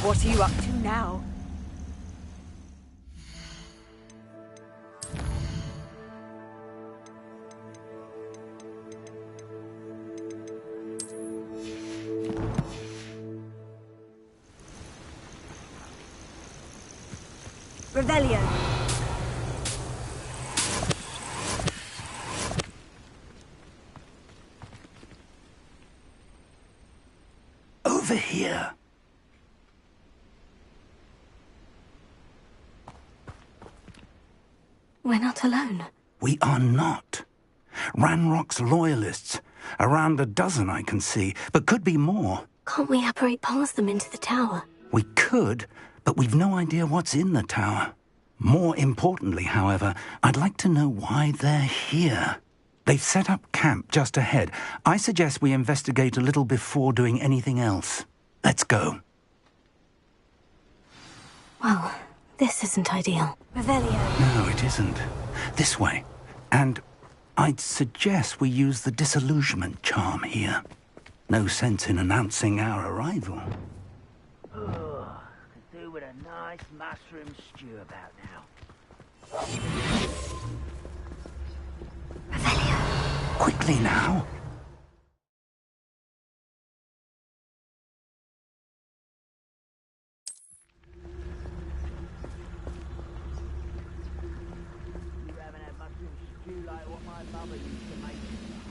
What are you up to now? Revelio. Over here. We're not alone. We are not. Ranrock's loyalists. Around a dozen I can see, but could be more. Can't we apparate past them into the tower? We could, but we've no idea what's in the tower. More importantly, however, I'd like to know why they're here. They've set up camp just ahead. I suggest we investigate a little before doing anything else. Let's go. Well, this isn't ideal. Revelio. No, it isn't. This way. And I'd suggest we use the disillusionment charm here. No sense in announcing our arrival. Oh, could do with a nice mushroom stew about now. Revelio. Quickly now.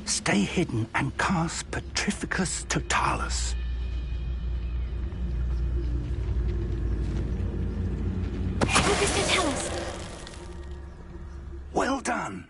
Stay hidden and cast Petrificus Totalis. Focus to tell us. Well done.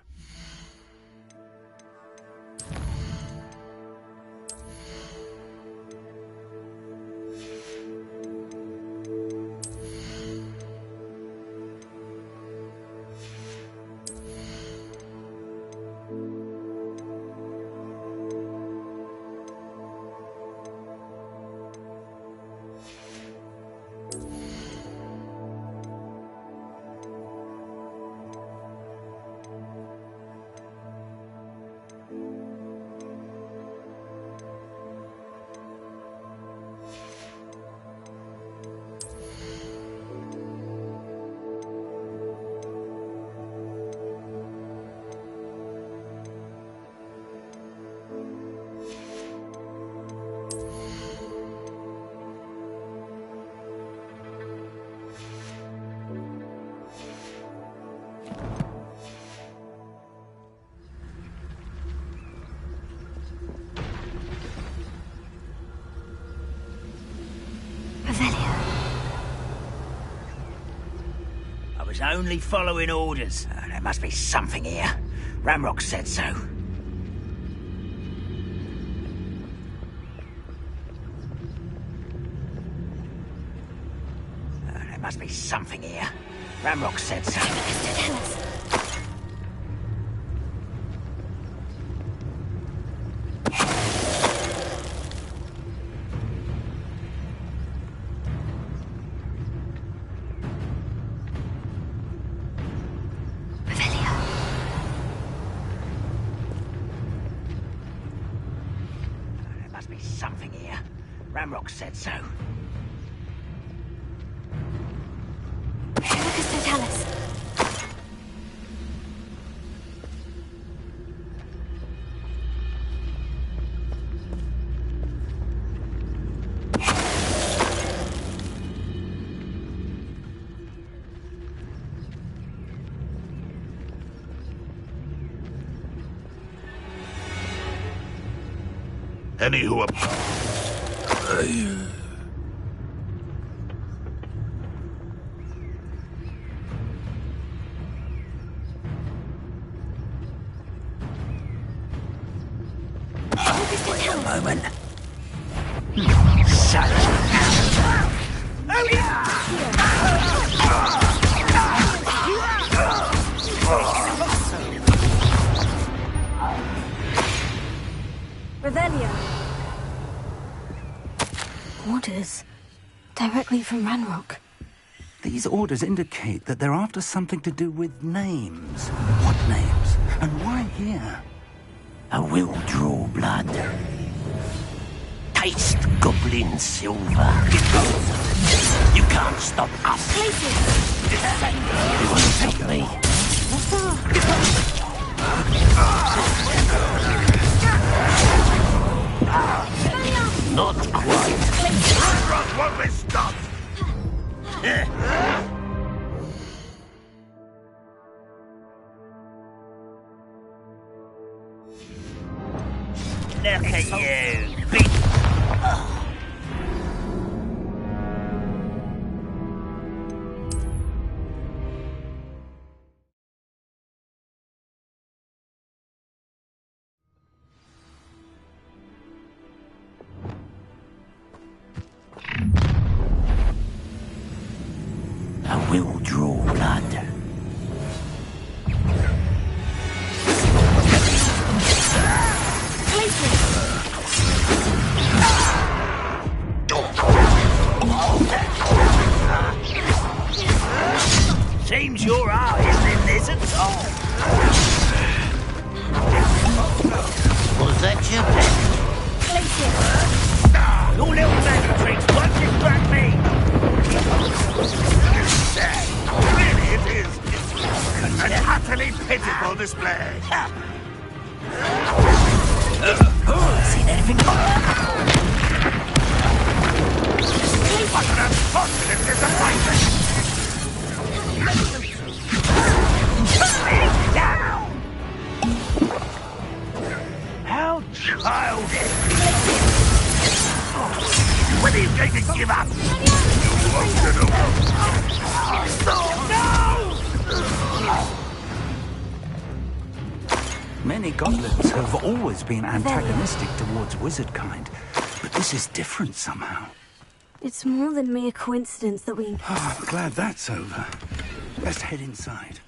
I was only following orders. There must be something here. Ramrock said so. There must be something here. Ramrock said so. Tell us. Something here. Ramrock said so. Focus to tell us. Any who are... Wait a moment. Revelio. Orders. Directly from Ranrock. These orders indicate that they're after something to do with names. What names? And why here? I will draw blood. taste goblin silver. You can't stop us. You won't stop me. Not quite. Ranrock won't be stopped! Look at you, big... I will draw blood. Seems your art isn't in this at all. Was that your bet? Your little magic tricks won't distract me. Really it is. It's an utterly pitiful display. Seen anything What an unfortunate disappointment! How childish! When are you going to give up? Many goblins have always been antagonistic towards wizard kind, but this is different somehow. It's more than mere coincidence that we... Oh, I'm glad that's over. Let's head inside.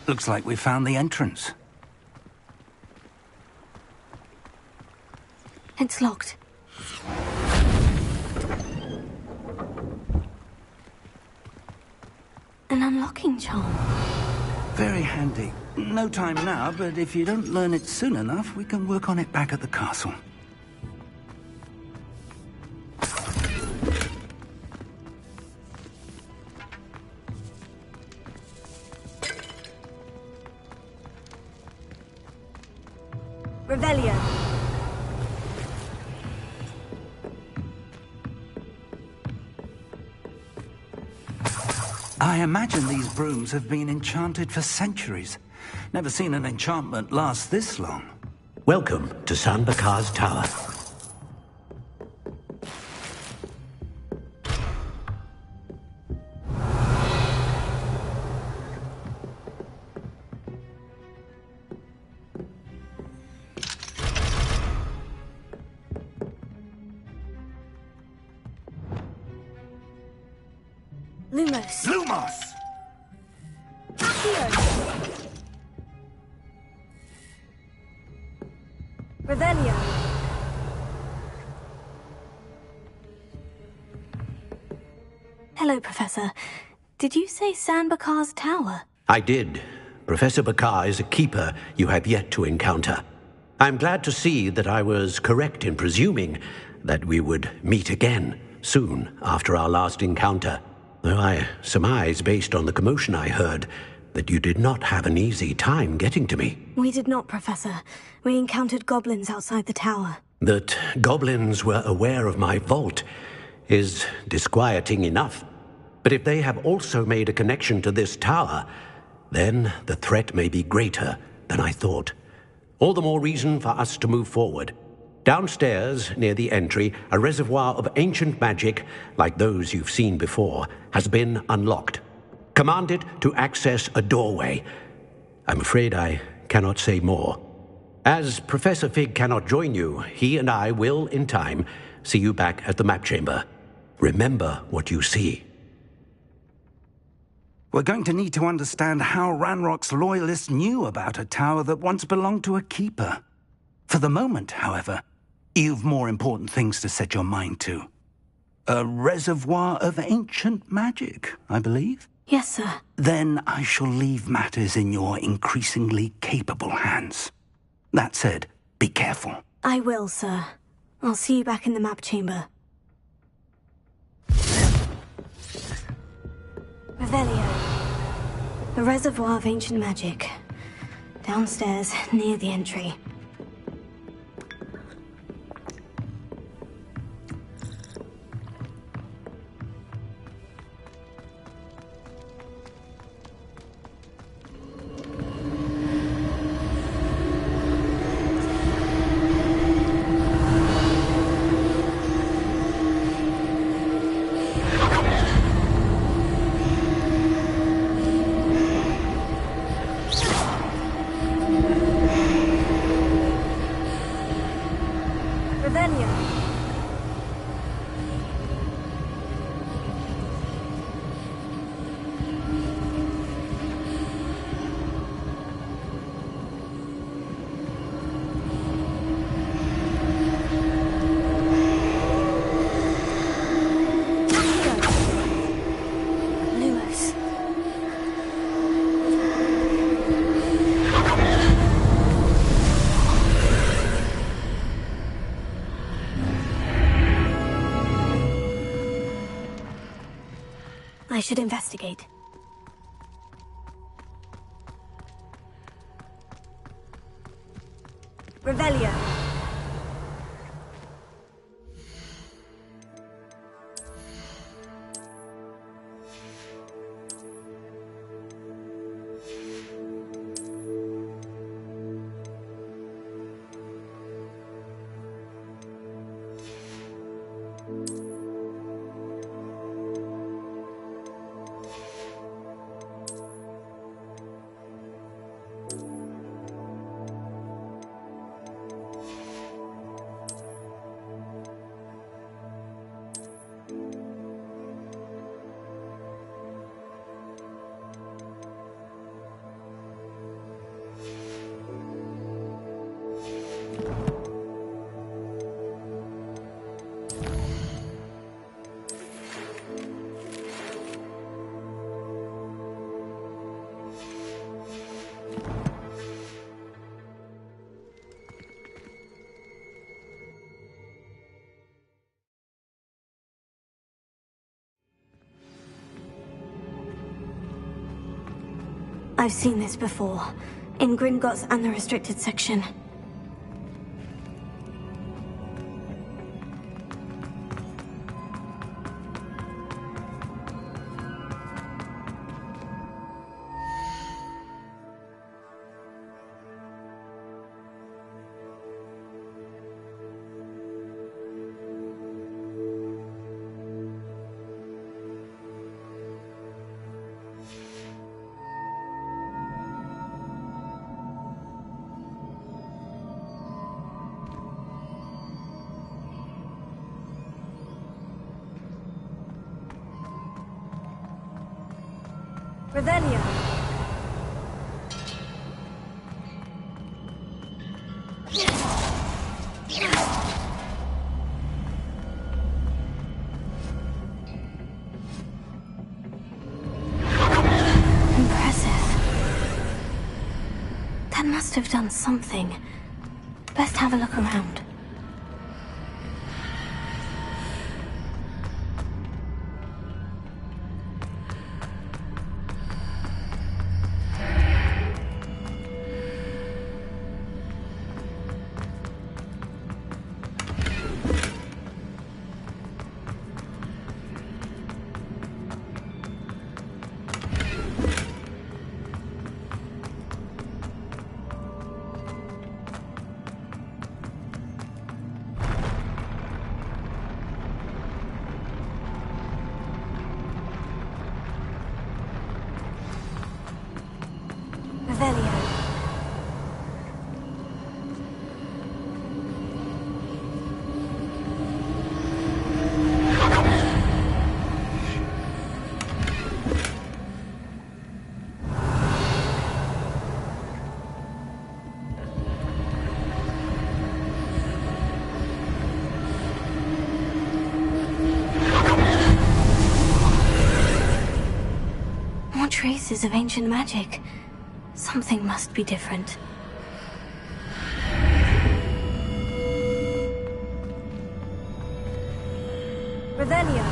Looks like we found the entrance. It's locked. An unlocking charm. Very handy. No time now, but if you don't learn it soon enough, we can work on it back at the castle. Revelio. I imagine these brooms have been enchanted for centuries. Never seen an enchantment last this long. Welcome to San Bakar's Tower. Lumos. Lumos! Revelio. Hello, Professor. Did you say San Bakar's Tower? I did. Professor Bakar is a keeper you have yet to encounter. I'm glad to see that I was correct in presuming that we would meet again soon after our last encounter. Though I surmise, based on the commotion I heard, that you did not have an easy time getting to me. We did not, Professor. We encountered goblins outside the tower. That goblins were aware of my vault is disquieting enough. But if they have also made a connection to this tower, then the threat may be greater than I thought. All the more reason for us to move forward. Downstairs, near the entry, a reservoir of ancient magic, like those you've seen before, has been unlocked. Command it to access a doorway. I'm afraid I cannot say more. As Professor Fig cannot join you, he and I will, in time, see you back at the map chamber. Remember what you see. We're going to need to understand how Ranrock's loyalists knew about a tower that once belonged to a keeper. For the moment, however, you've more important things to set your mind to. A reservoir of ancient magic, I believe? Yes, sir. Then I shall leave matters in your increasingly capable hands. That said, be careful. I will, sir. I'll see you back in the map chamber. Revelio. The reservoir of ancient magic. Downstairs, near the entry. I should investigate. Revelio. I've seen this before, in Gringotts and the restricted section. Revelio. Impressive. That must have done something. Best have a look around. traces of ancient magic. Something must be different. Revelio.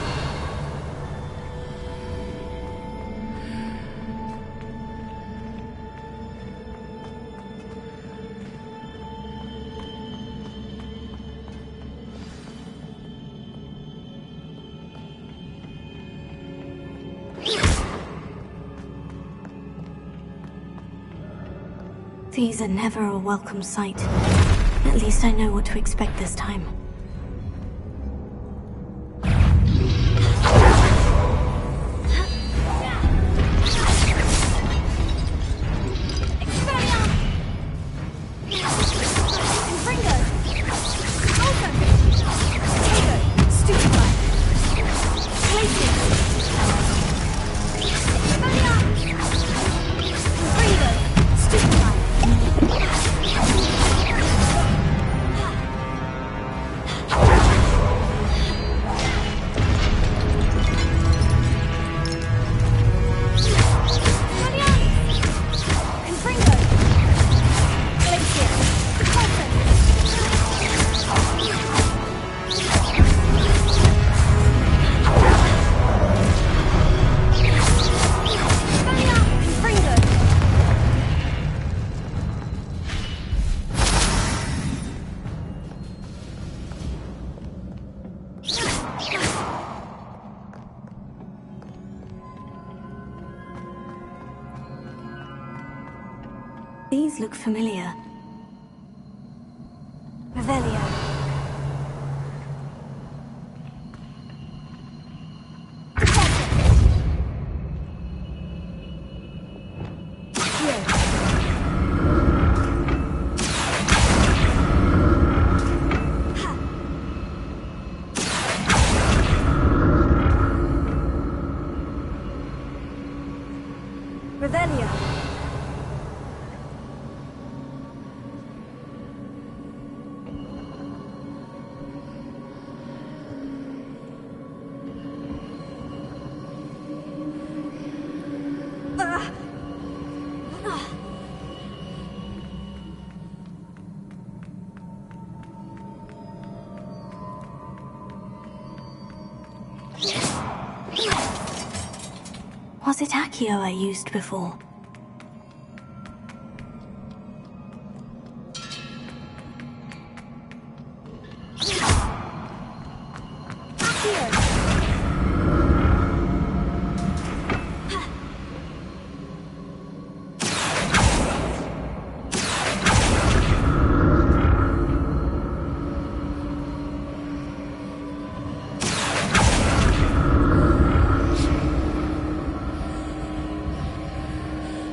These are never a welcome sight. At least I know what to expect this time. These look familiar. Revelio. Revelio. Was it Accio I used before?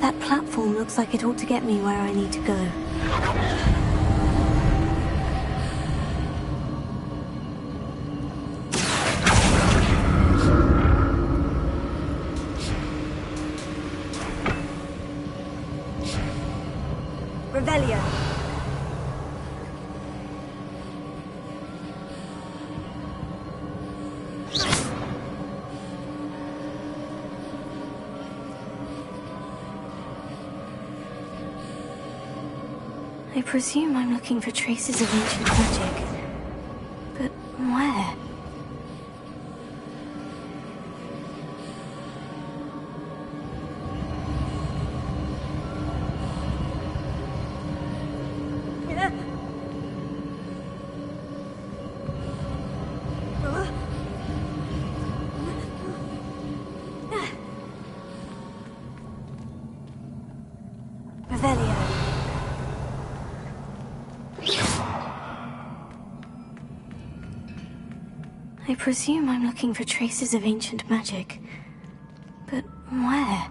That platform looks like it ought to get me where I need to go. Revelio. I presume I'm looking for traces of ancient magic. But where? Revelio. I presume I'm looking for traces of ancient magic. But where?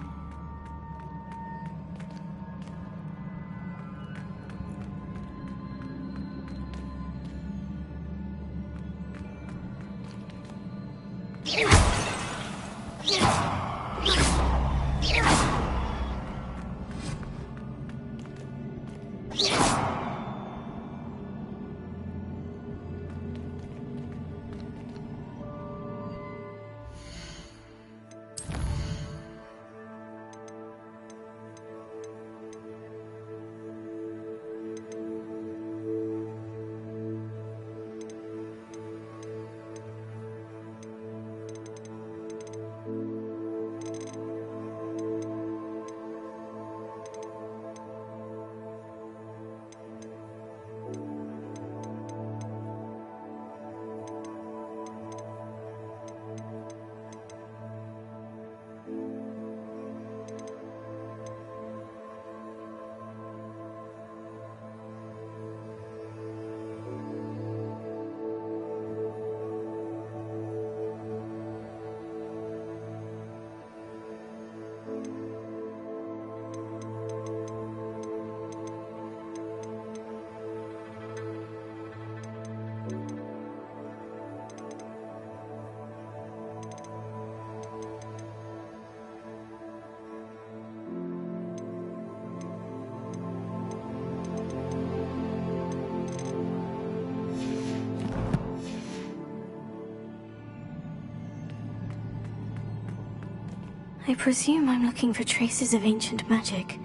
I presume I'm looking for traces of ancient magic.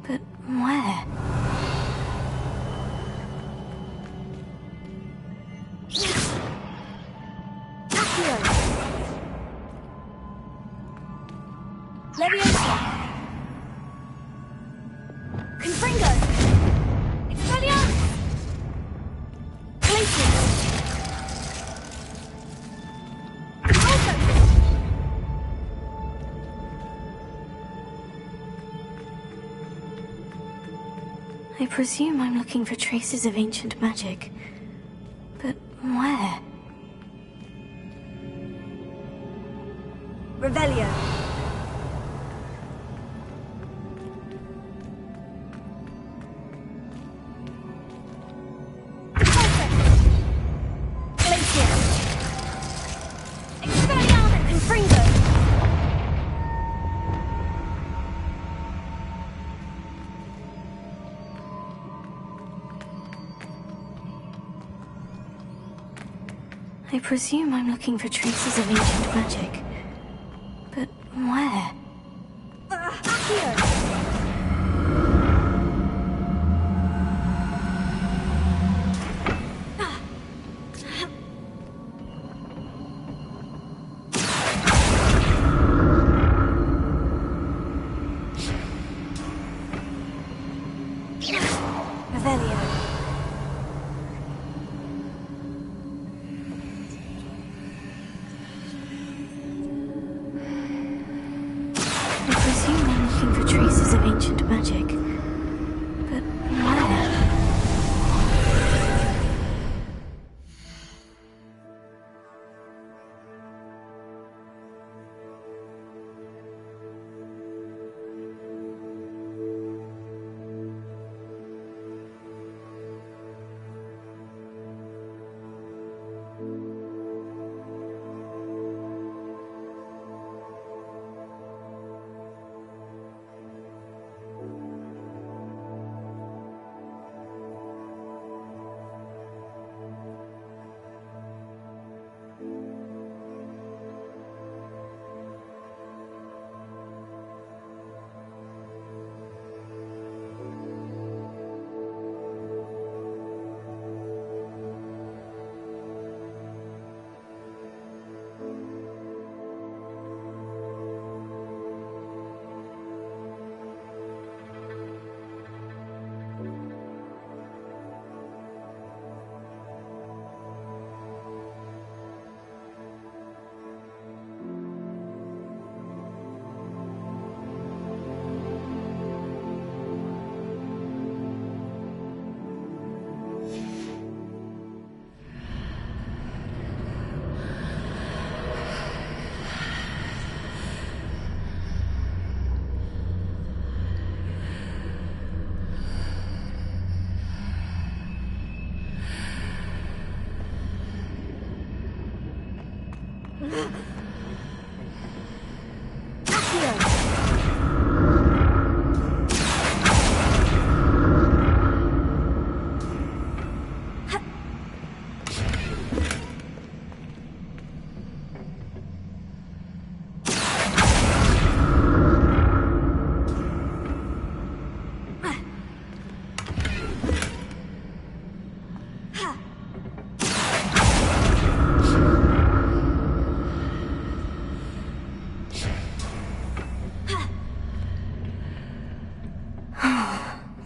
But where? Accio! Leviosa! Confringo! Expelliarmus! Glacius! Convulso! I presume I'm looking for traces of ancient magic. But where? Revelio! Glacius! Expelliarmus! Confringo! I presume I'm looking for traces of ancient magic. But where? Accio! Revelio! I presume I'm looking for traces of ancient magic. But where?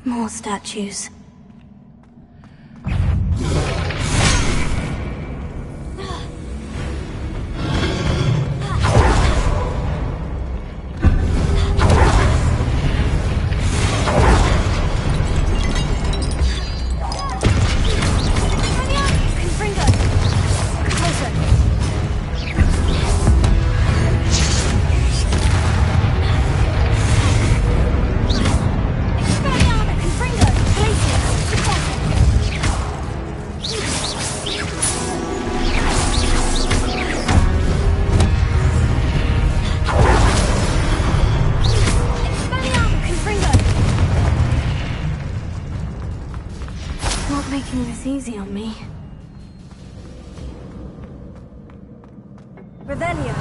More statues. Not making this easy on me. Revelio.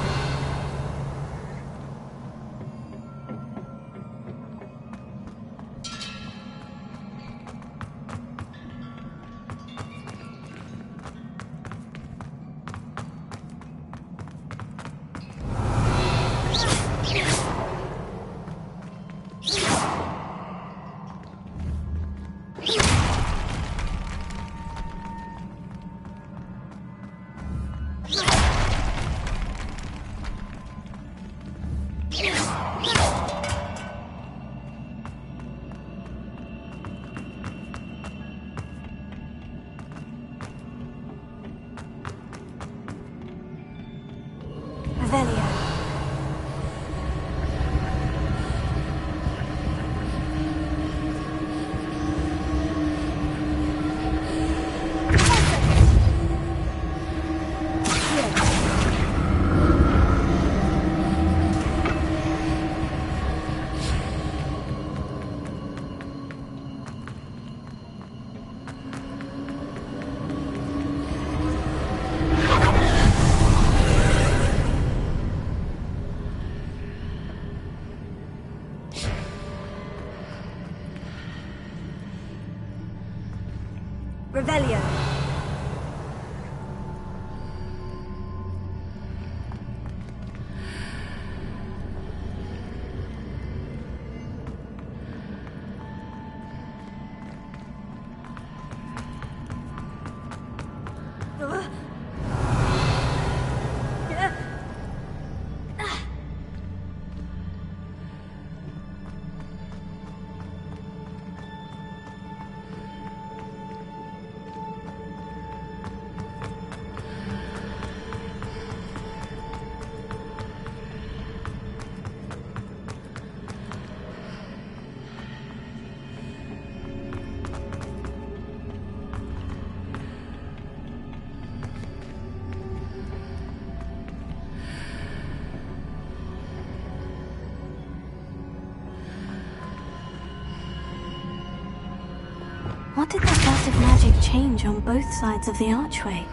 What did the burst of magic change on both sides of the archway?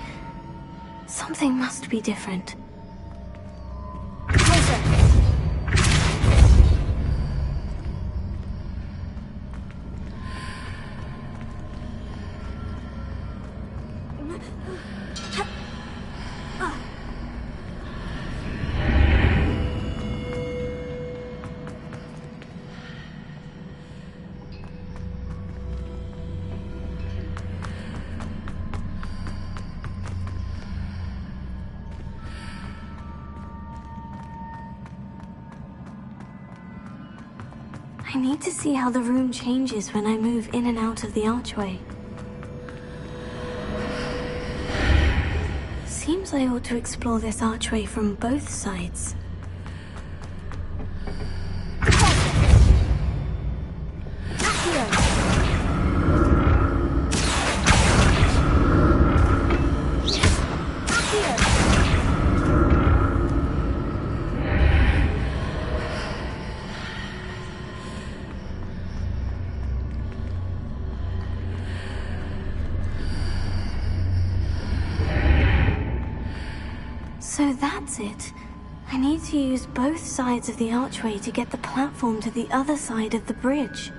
Something must be different. Closer. I need to see how the room changes when I move in and out of the archway. Seems I ought to explore this archway from both sides. So that's it. I need to use both sides of the archway to get the platform to the other side of the bridge.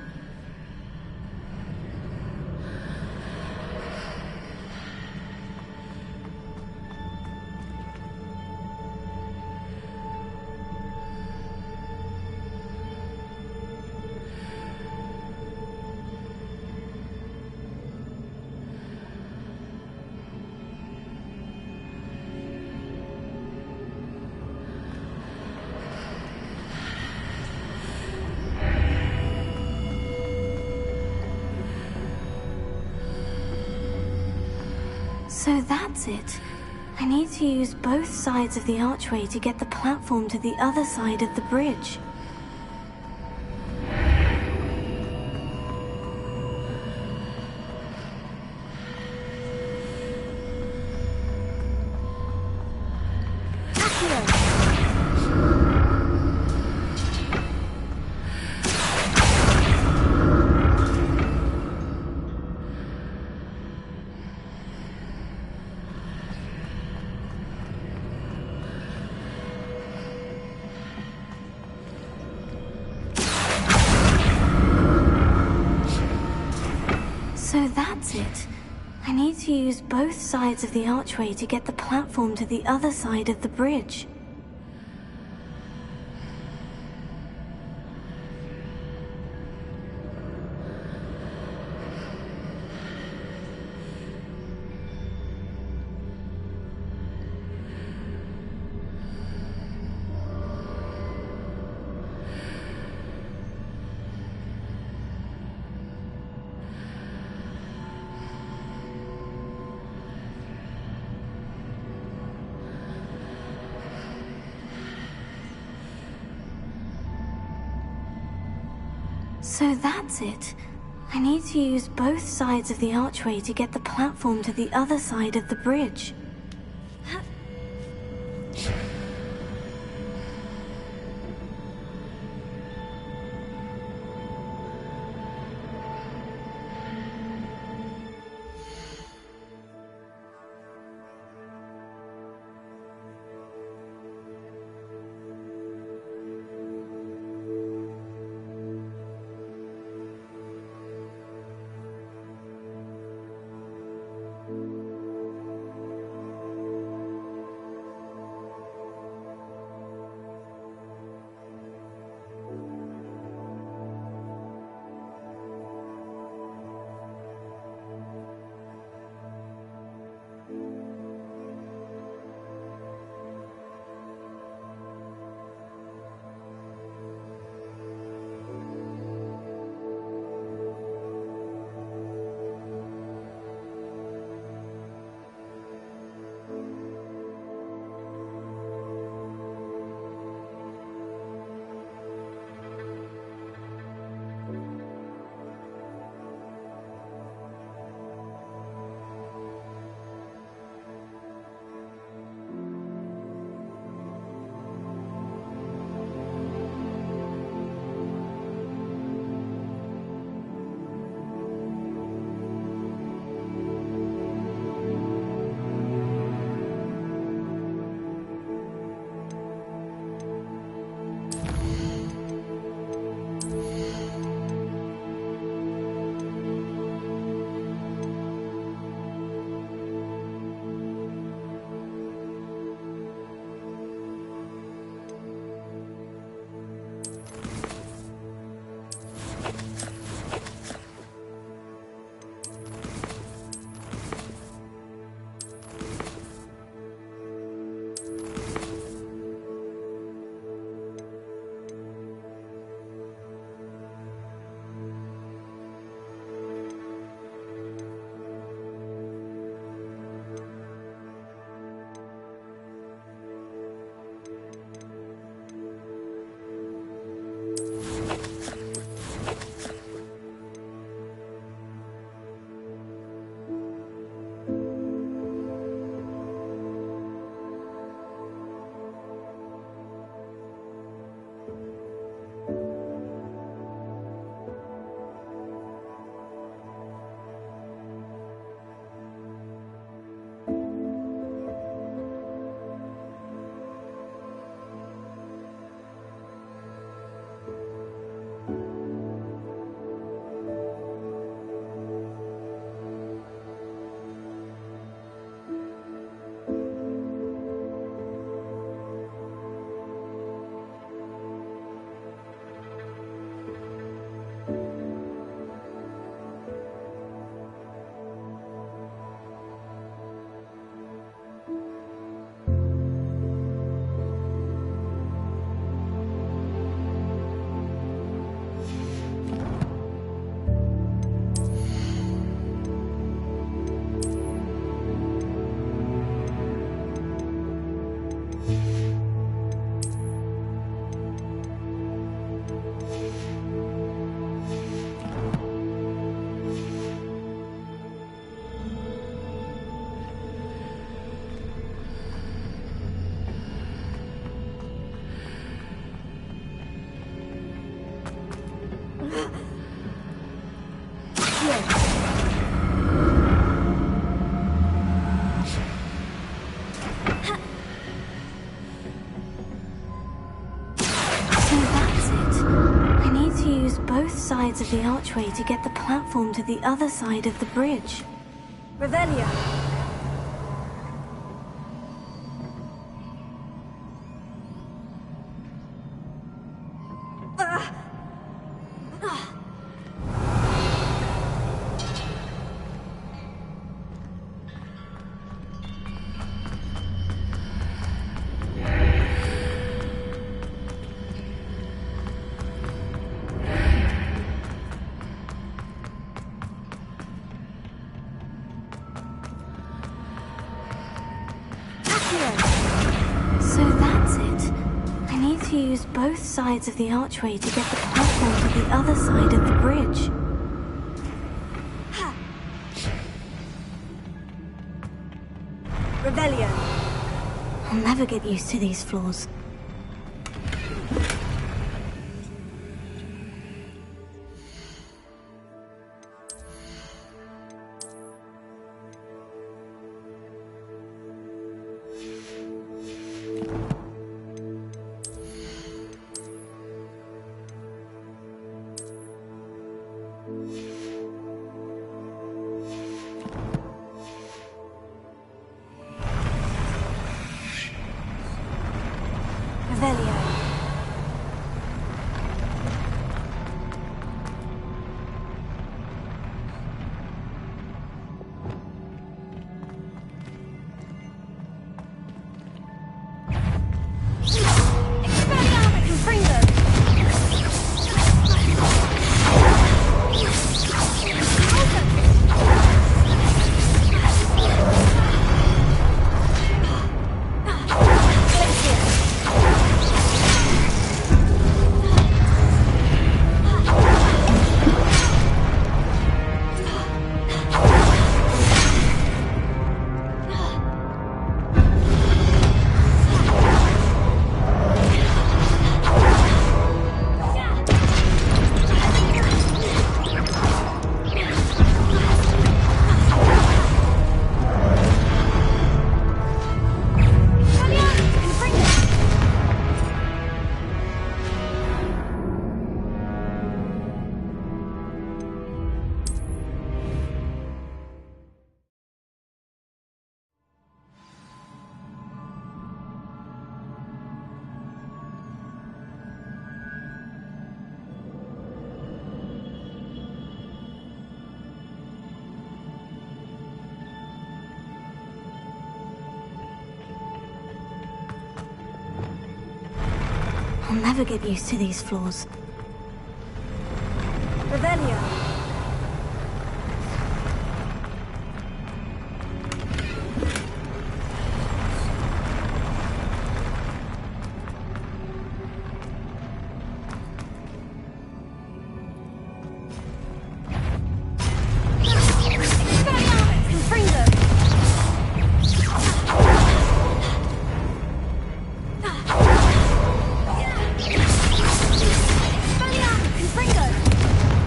So that's it. I need to use both sides of the archway to get the platform to the other side of the bridge. So that's it. I need to use both sides of the archway to get the platform to the other side of the bridge. So that's it. I need to use both sides of the archway to get the platform to the other side of the bridge. sides of the archway to get the platform to the other side of the bridge. Revelio. So that's it. I need to use both sides of the archway to get the platform to the other side of the bridge. Revelio. I'll never get used to these floors. Revelio. Expelliarmus Confringo. I'll never get used to these floors. Revelio. Expelliarmus Confringo. Expelliarmus Confringo.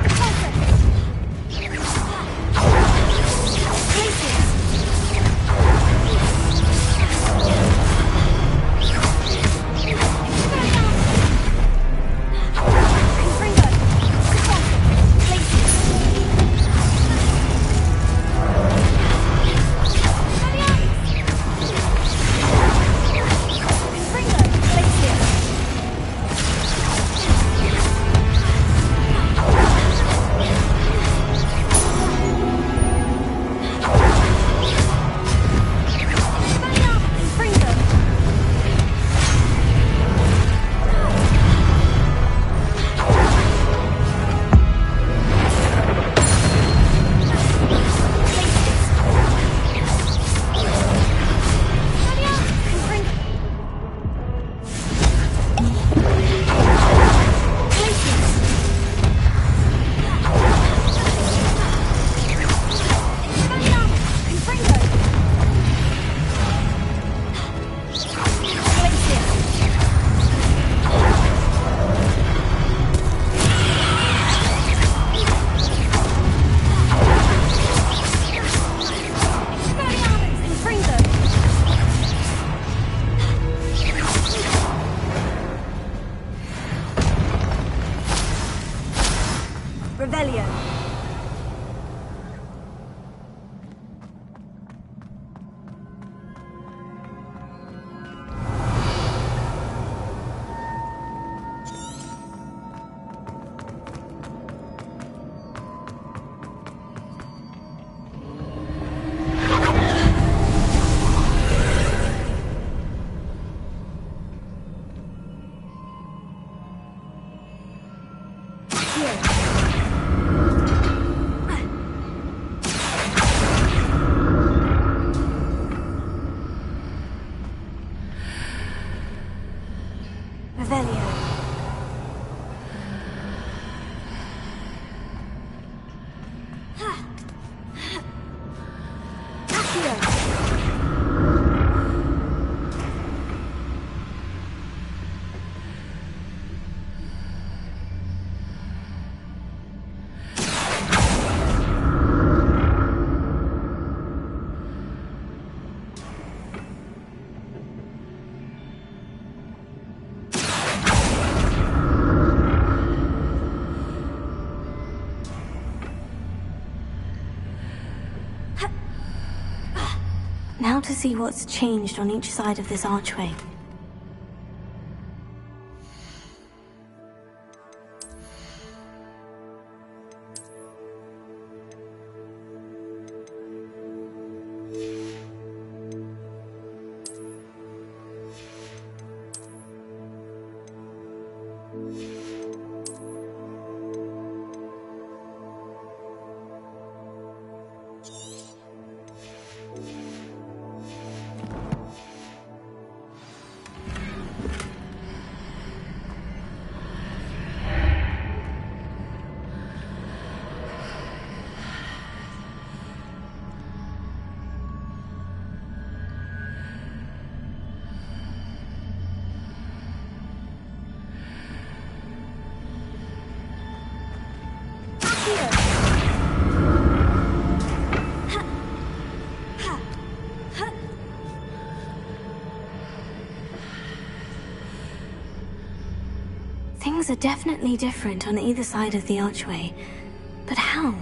Perfect. to see what's changed on each side of this archway. Things are definitely different on either side of the archway. But how?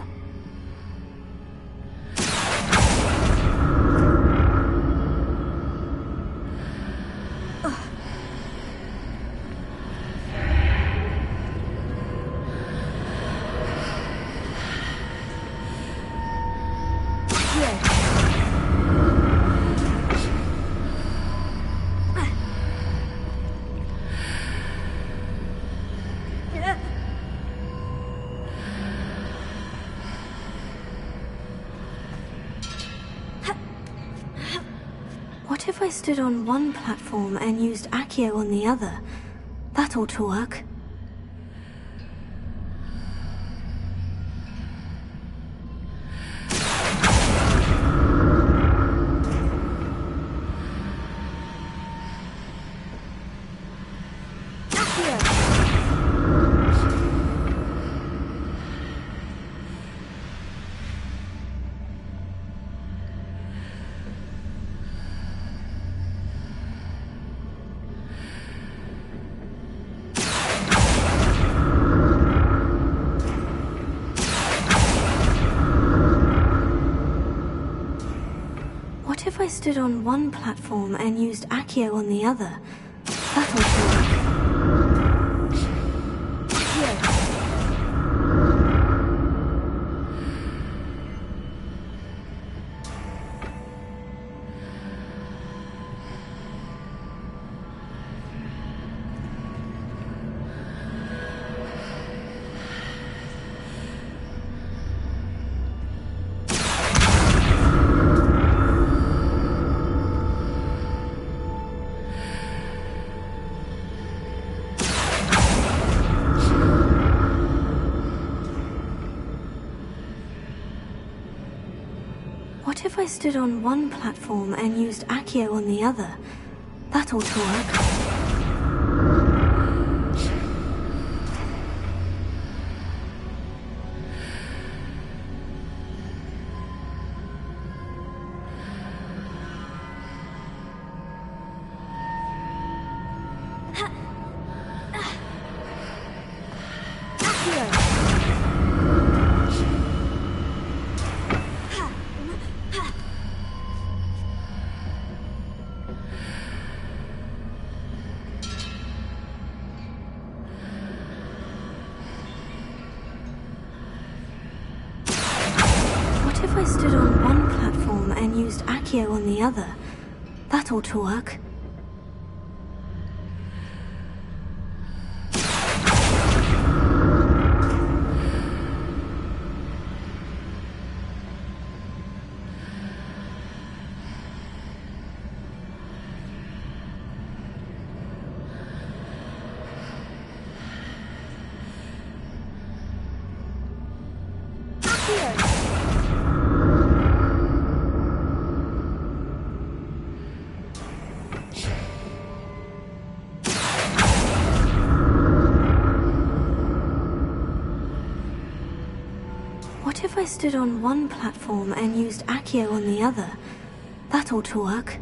What if I stood on one platform and used Accio on the other? That ought to work. What if I stood on one platform and used Accio on the other? That ought to work. What if I stood on one platform and used Accio on the other? That ought to work. If I stood on one platform and used Accio on the other, that ought to work. What if I stood on one platform and used Accio on the other? That ought to work.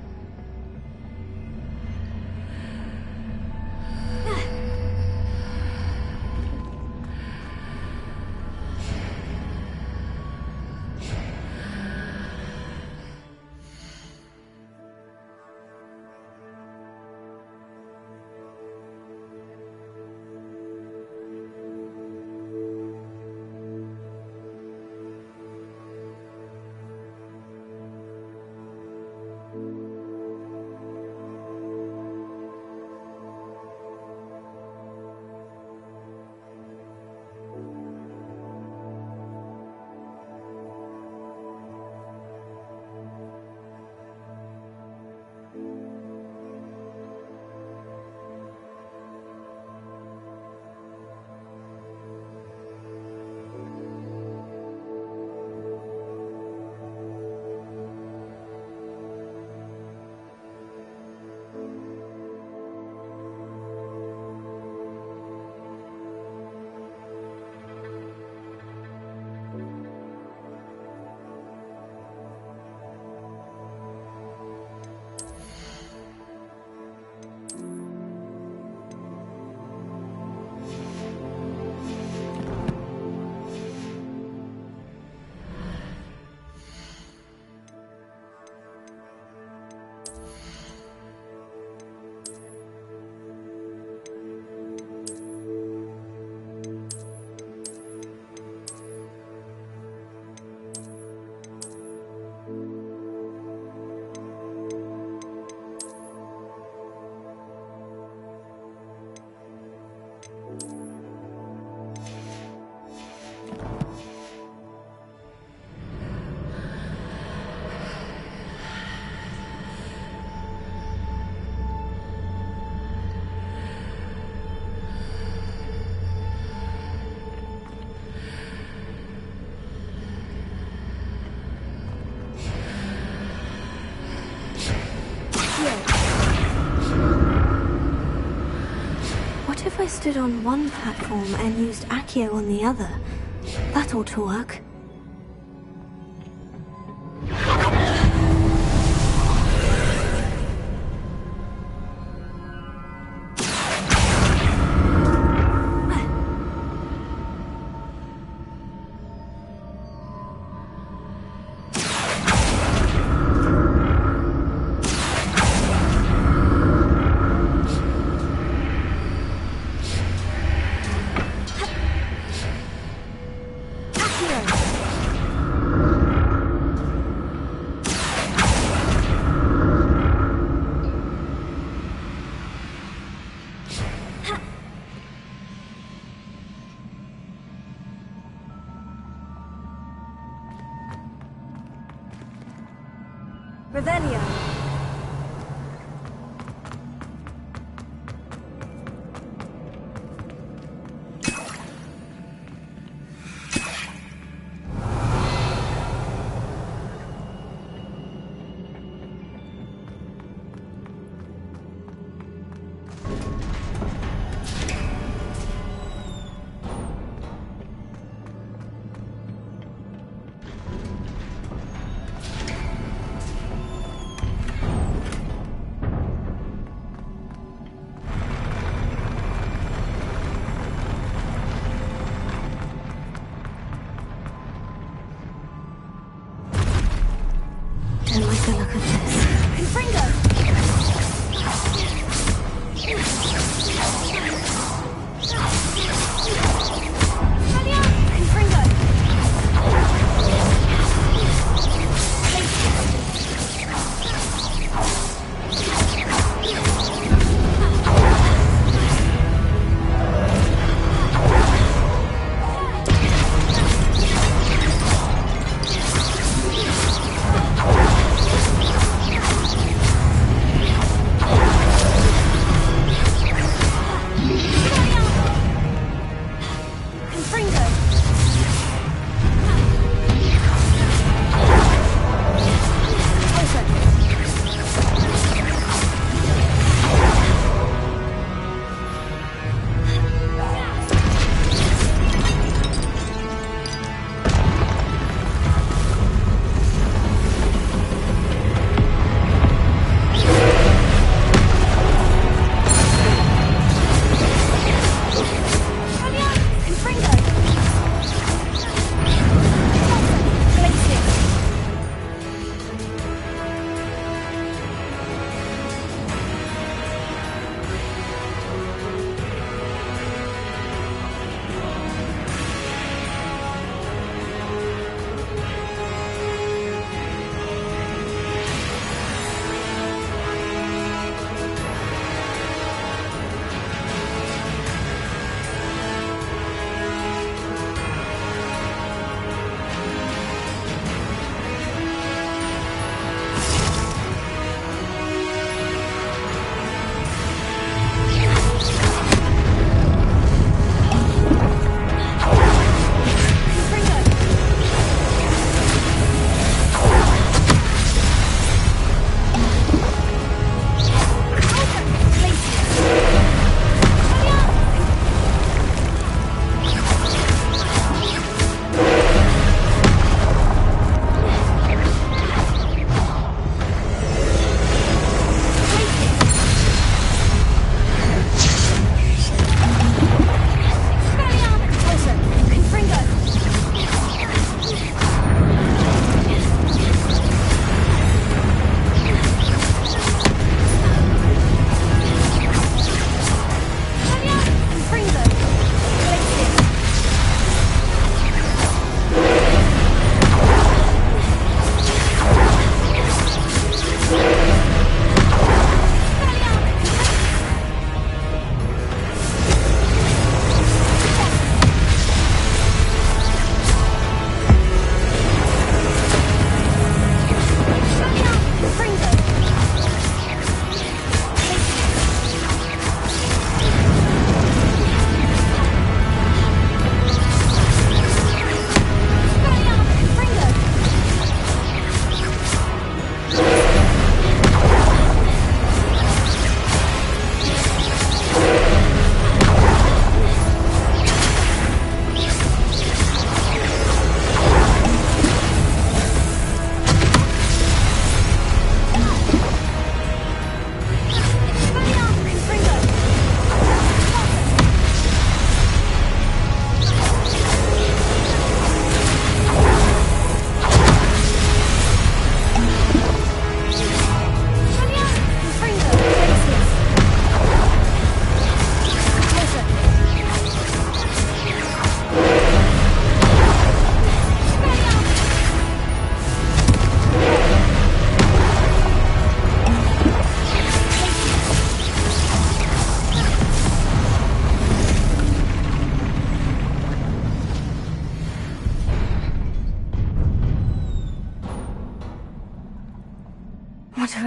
I stood on one platform and used Accio on the other? That ought to work. Revelio.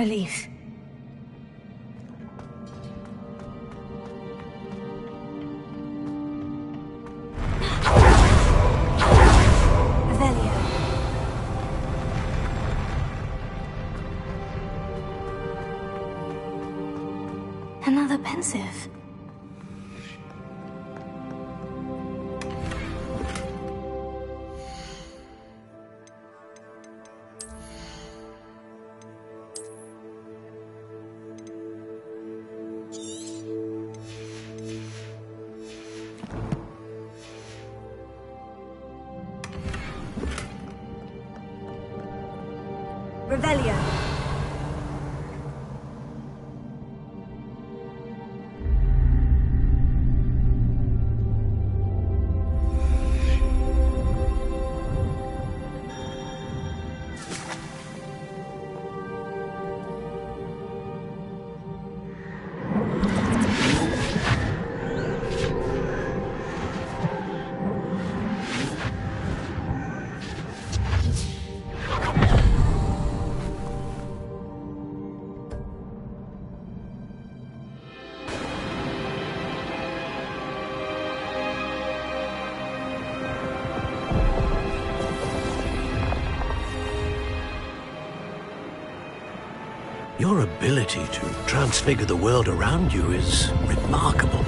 relief. Revelio. Another pensive. Revelio. Your ability to transfigure the world around you is remarkable.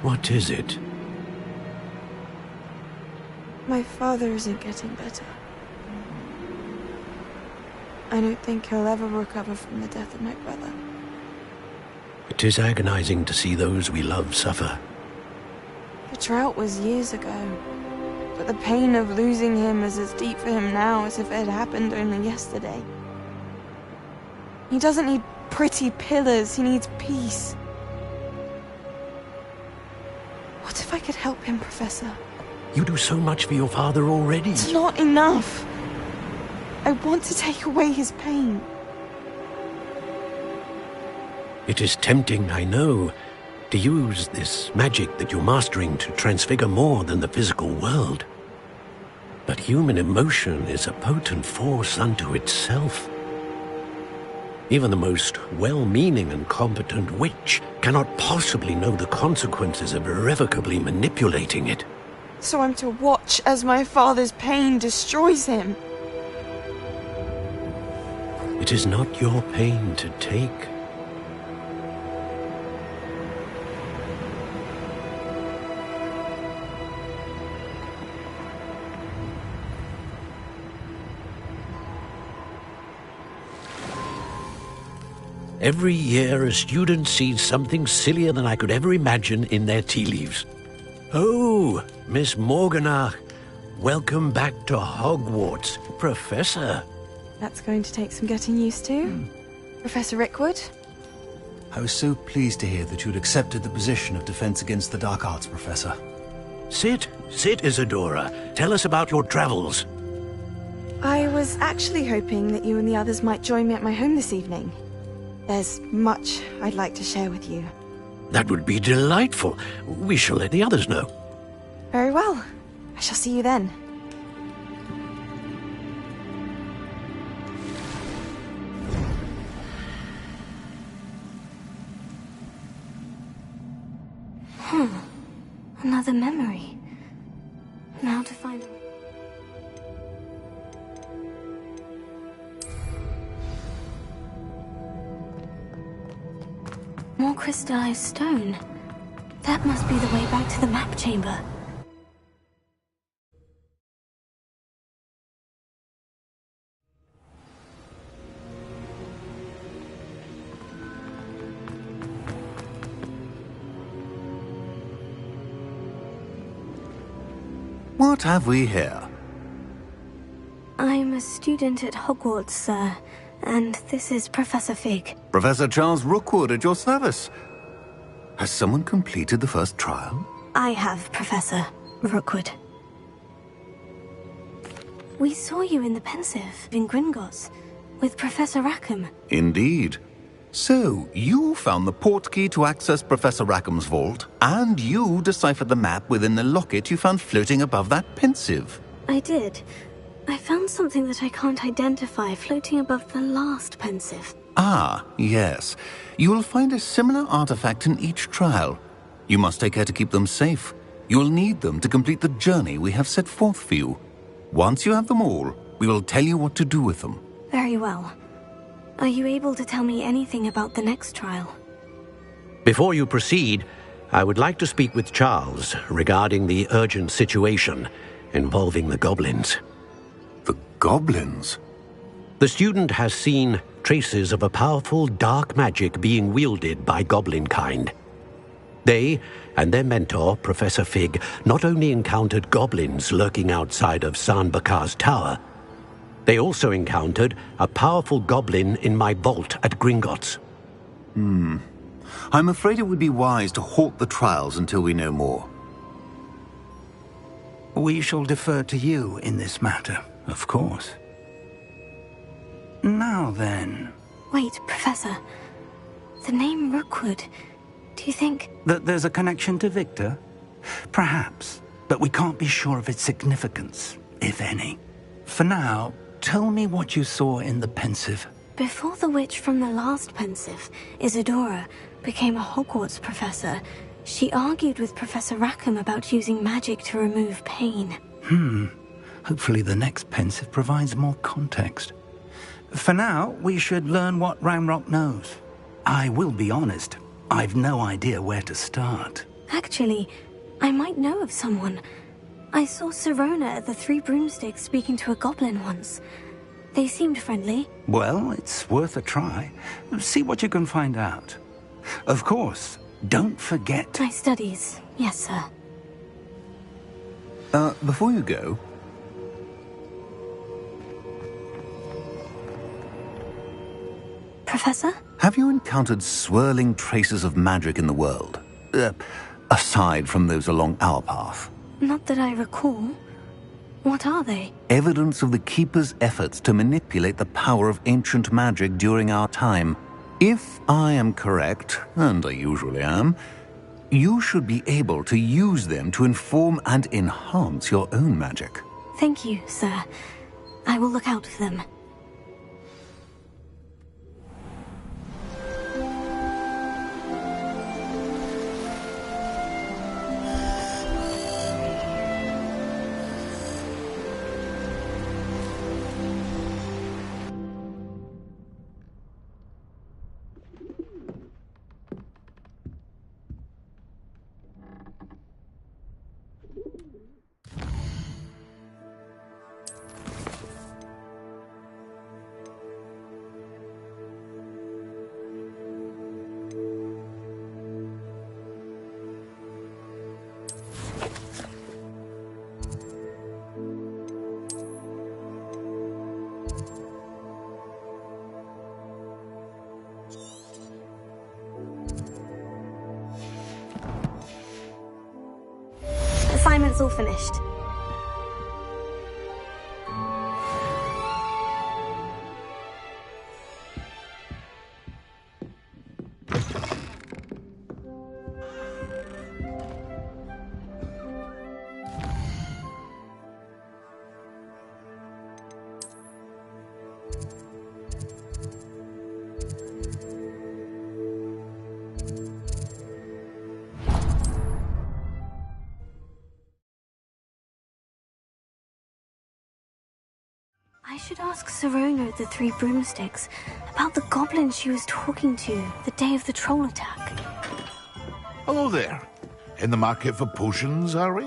What is it? My father isn't getting better. I don't think he'll ever recover from the death of my brother. It is agonizing to see those we love suffer. The drought was years ago, but the pain of losing him is as deep for him now as if it had happened only yesterday. He doesn't need pretty pillars, he needs peace. What if I could help him, Professor? You do so much for your father already. It's not enough. I want to take away his pain. It is tempting, I know, to use this magic that you're mastering to transfigure more than the physical world. But human emotion is a potent force unto itself. Even the most well-meaning and competent witch cannot possibly know the consequences of irrevocably manipulating it. So I'm to watch as my father's pain destroys him. It is not your pain to take. Every year, a student sees something sillier than I could ever imagine in their tea leaves. Oh, Miss Morganach, welcome back to Hogwarts, Professor. That's going to take some getting used to. Professor Rickwood? I was so pleased to hear that you'd accepted the position of Defense Against the Dark Arts, Professor. Sit, Isadora. Tell us about your travels. I was actually hoping that you and the others might join me at my home this evening. There's much I'd like to share with you. That would be delightful. We shall let the others know. Very well. I shall see you then. Another memory. Now to find... More crystallized stone. That must be the way back to the map chamber. What have we here? I'm a student at Hogwarts, sir, and this is Professor Fig. Professor Charles Rookwood at your service. Has someone completed the first trial? I have, Professor Rookwood. We saw you in the Pensive in Gringotts with Professor Rackham. Indeed. So, you found the portkey to access Professor Rackham's vault, and you deciphered the map within the locket you found floating above that Pensive. I did. I found something that I can't identify floating above the last pensive. Ah, yes. You will find a similar artifact in each trial. You must take care to keep them safe. You will need them to complete the journey we have set forth for you. Once you have them all, we will tell you what to do with them. Very well. Are you able to tell me anything about the next trial? Before you proceed, I would like to speak with Charles regarding the urgent situation involving the goblins. The goblins? The student has seen traces of a powerful dark magic being wielded by goblin kind. They and their mentor, Professor Fig, not only encountered goblins lurking outside of San Bakar's tower, they also encountered a powerful goblin in my vault at Gringotts. I'm afraid it would be wise to halt the trials until we know more. We shall defer to you in this matter, of course. Now then... Wait, Professor. The name Rookwood. Do you think... That there's a connection to Victor? Perhaps, but we can't be sure of its significance, if any. For now, tell me what you saw in the pensive. Before the witch from the last pensive, Isadora, became a Hogwarts professor, she argued with Professor Rackham about using magic to remove pain. Hopefully the next pensive provides more context. For now, we should learn what Ramrock knows. I will be honest, I've no idea where to start. Actually, I might know of someone. I saw Sirona at the Three Broomsticks speaking to a goblin once. They seemed friendly. Well, it's worth a try. See what you can find out. Of course, don't forget... My studies, yes, sir. Before you go... Professor? Have you encountered swirling traces of magic in the world? Aside from those along our path? Not that I recall. What are they? Evidence of the Keeper's efforts to manipulate the power of ancient magic during our time. If I am correct, and I usually am, you should be able to use them to inform and enhance your own magic. Thank you, sir. I will look out for them. Assignment's all finished. I should ask Sirona at the Three Broomsticks about the goblin she was talking to the day of the troll attack. Hello there. In the market for potions, are we?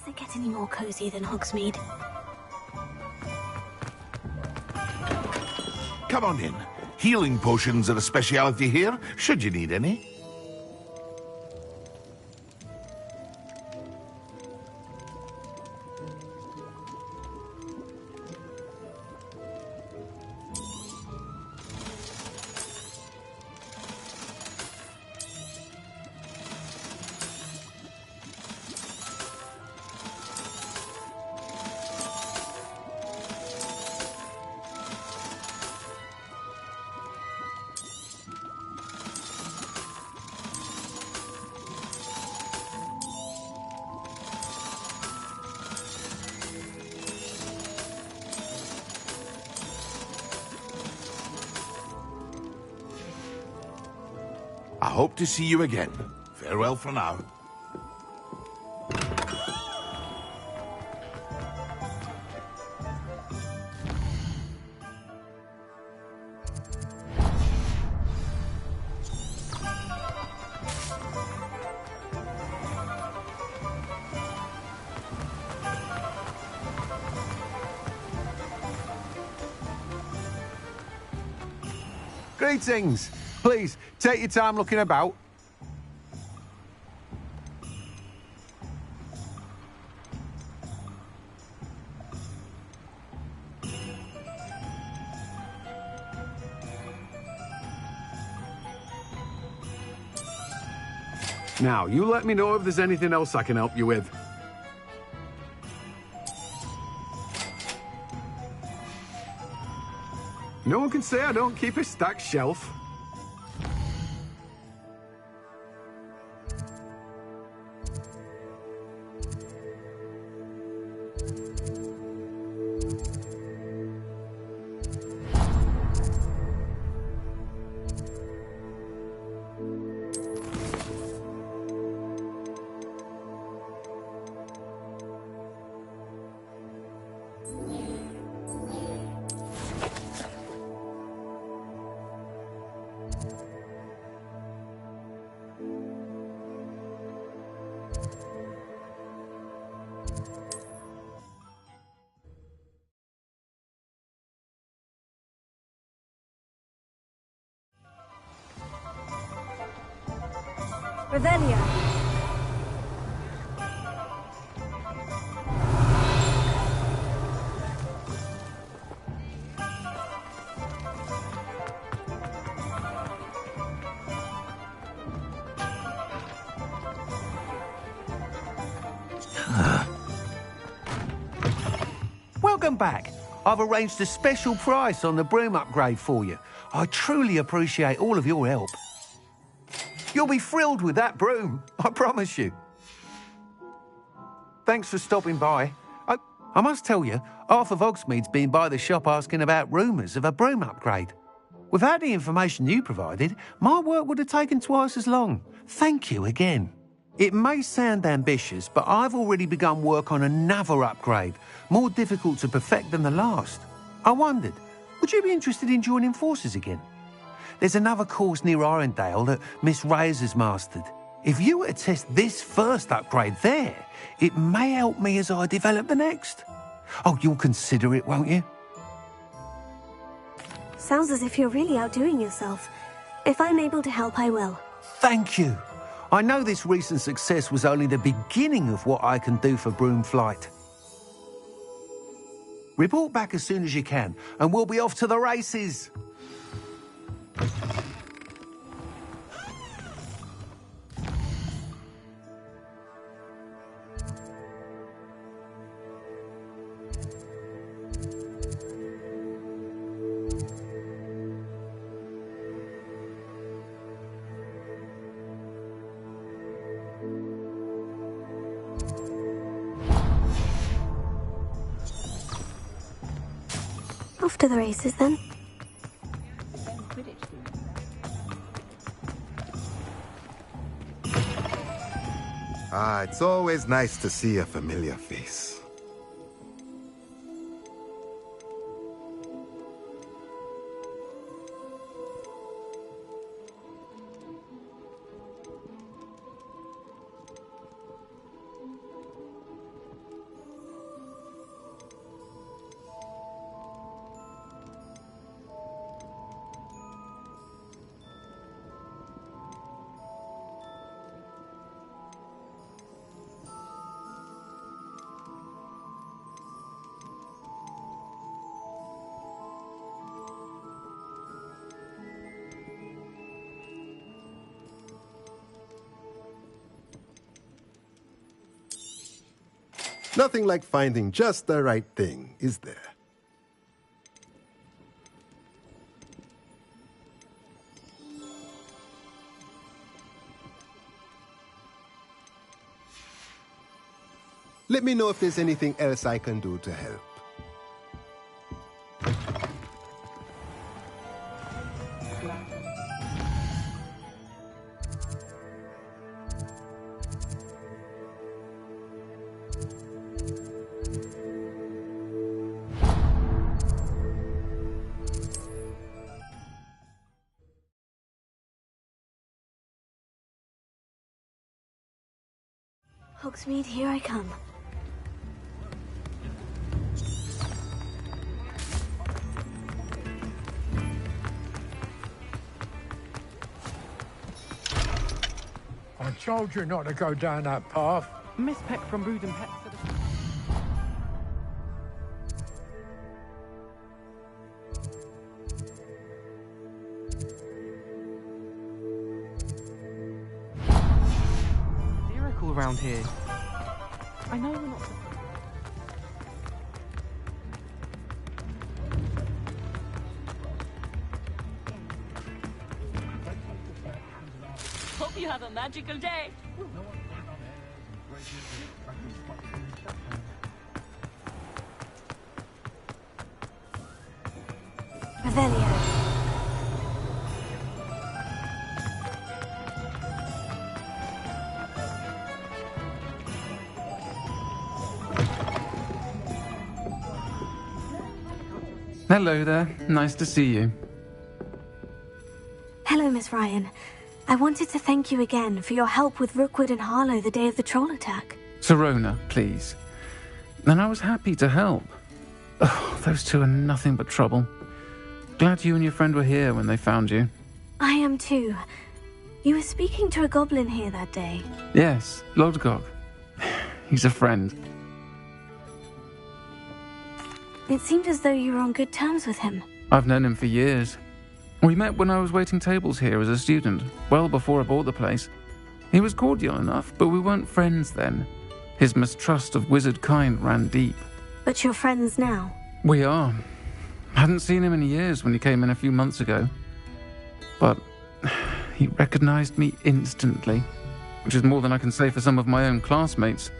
Does it get any more cozy than Hogsmeade? Come on in. Healing potions are a speciality here, should you need any. I hope to see you again. Farewell for now. Greetings. Please, take your time looking about. Now, you let me know if there's anything else I can help you with. No one can say I don't keep a stacked shelf. Revelio. Welcome back. I've arranged a special price on the broom upgrade for you. I truly appreciate all of your help. You'll be thrilled with that broom, I promise you. Thanks for stopping by. I must tell you, half of Hogsmeade's been by the shop asking about rumours of a broom upgrade. Without the information you provided, my work would have taken twice as long. Thank you again. It may sound ambitious, but I've already begun work on another upgrade, more difficult to perfect than the last. I wondered, would you be interested in joining forces again? There's another course near Arendelle that Miss Reyes has mastered. If you were to test this first upgrade there, it may help me as I develop the next. Oh, you'll consider it, won't you? Sounds as if you're really outdoing yourself. If I'm able to help, I will. Thank you. I know this recent success was only the beginning of what I can do for Broomflight. Report back as soon as you can, and we'll be off to the races. Off to the races, then. It's always nice to see a familiar face. Nothing like finding just the right thing, is there? Let me know if there's anything else I can do to help. Hogsmeade, here I come. I told you not to go down that path. Miss Peck from Brood and Pet said... Lyrical around here. I know we're not... Hope you have a magical day. Revelio. Hello there. Nice to see you. Hello, Miss Ryan. I wanted to thank you again for your help with Rookwood and Harlow the day of the troll attack. Serona, please. And I was happy to help. Oh, those two are nothing but trouble. Glad you and your friend were here when they found you. I am too. You were speaking to a goblin here that day. Yes, Lodgok. He's a friend. It seemed as though you were on good terms with him. I've known him for years. We met when I was waiting tables here as a student, well before I bought the place. He was cordial enough, but we weren't friends then. His mistrust of wizard kind ran deep. But you're friends now? We are. Hadn't seen him in years when he came in a few months ago. But he recognized me instantly, which is more than I can say for some of my own classmates.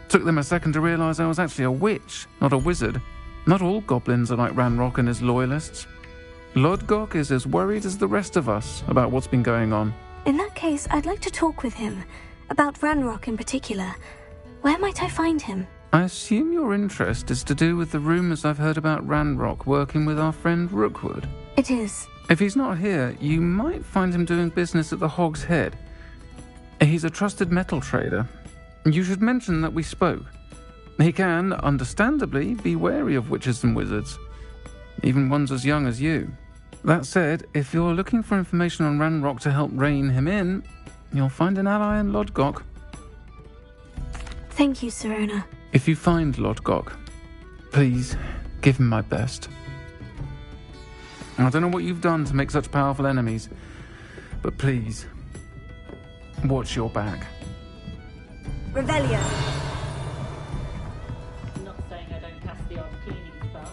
Took them a second to realize I was actually a witch, not a wizard. Not all goblins are like Ranrock and his loyalists. Lodgok is as worried as the rest of us about what's been going on. In that case, I'd like to talk with him. About Ranrock in particular. Where might I find him? I assume your interest is to do with the rumors I've heard about Ranrock working with our friend Rookwood. It is. If he's not here, you might find him doing business at the Hog's Head. He's a trusted metal trader. You should mention that we spoke. He can, understandably, be wary of witches and wizards, even ones as young as you. That said, if you're looking for information on Ranrock to help rein him in, you'll find an ally in Lodgok. Thank you, Serona. If you find Lodgok, please give him my best. I don't know what you've done to make such powerful enemies, but please, watch your back. Revelio. Not saying I don't cast the odd cleaning spell.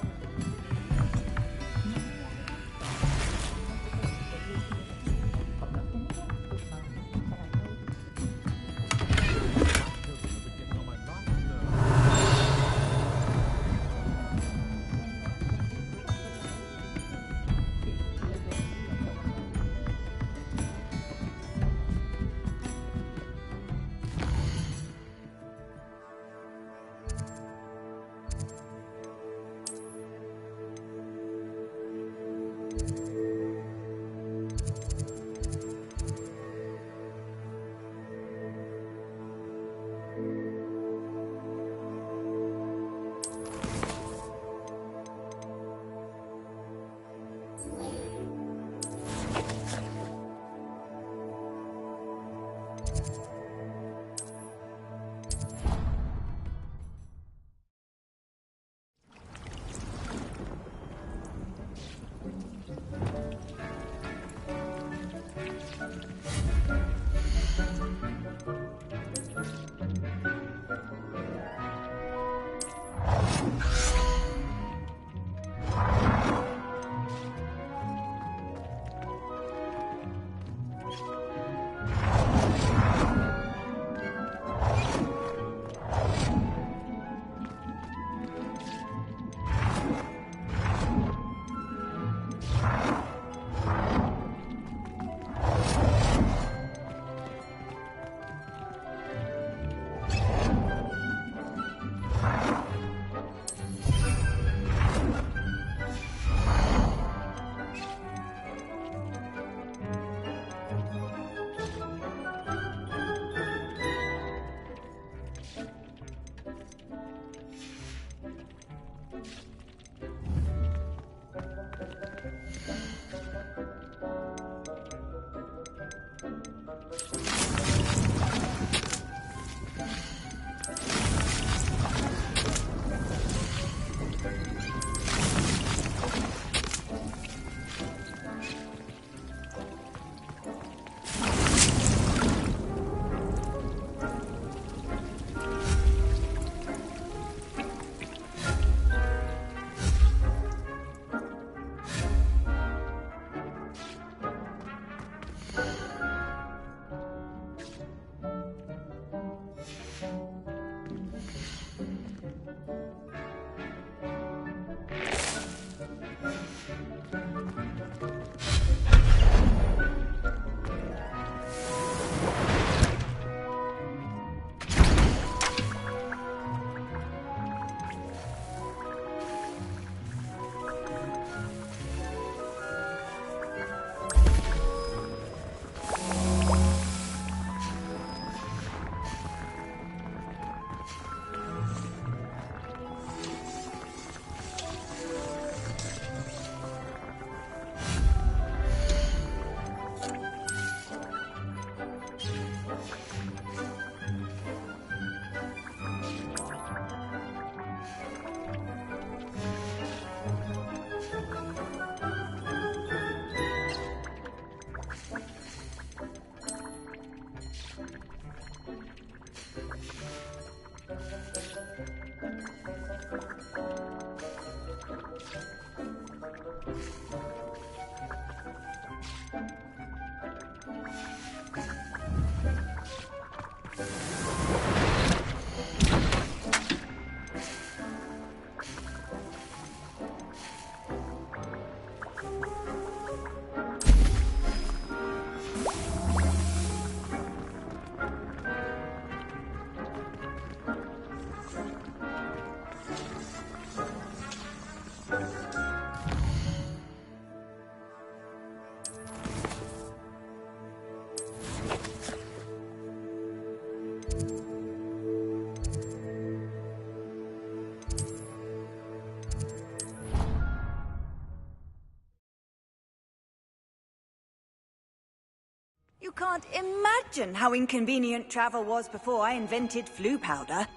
You can't imagine how inconvenient travel was before I invented flu powder.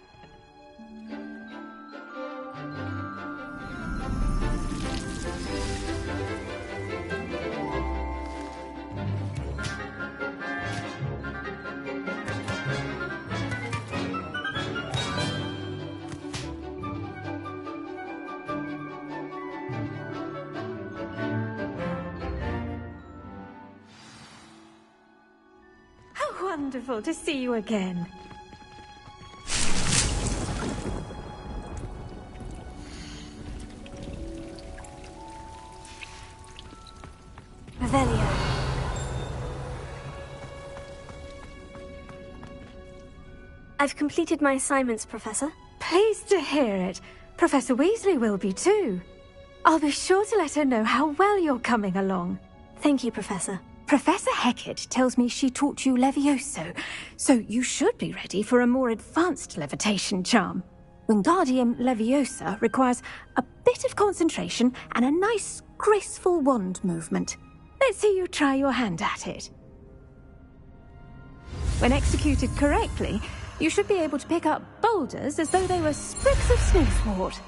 Wonderful to see you again. Revelio. I've completed my assignments, Professor. Pleased to hear it. Professor Weasley will be too. I'll be sure to let her know how well you're coming along. Thank you, Professor. Professor Hecat tells me she taught you Levioso, so you should be ready for a more advanced levitation charm. Wingardium Leviosa requires a bit of concentration and a nice, graceful wand movement. Let's see you try your hand at it. When executed correctly, you should be able to pick up boulders as though they were sprigs of snowswort.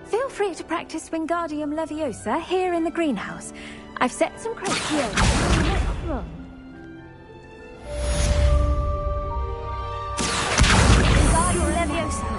Feel free to practice Wingardium Leviosa here in the greenhouse. I've set some crates here. Wingardium Leviosa.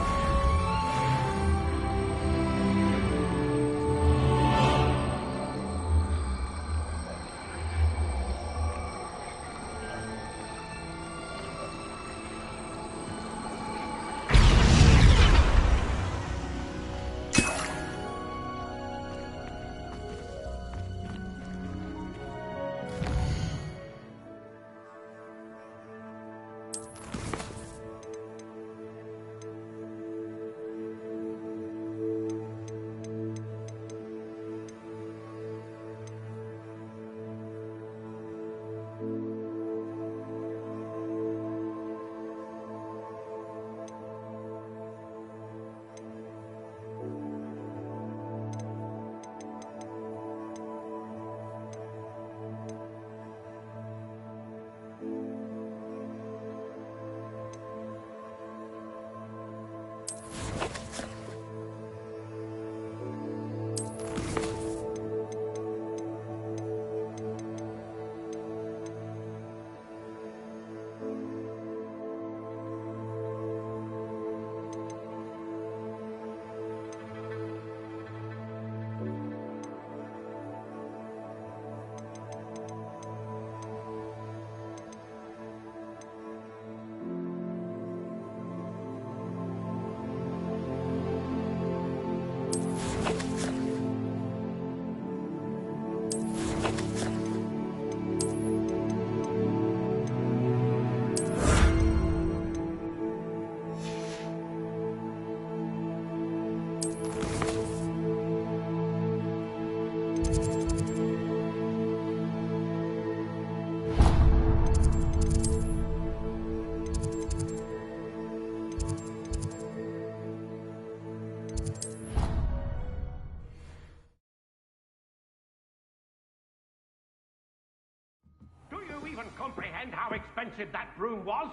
comprehend how expensive that broom was?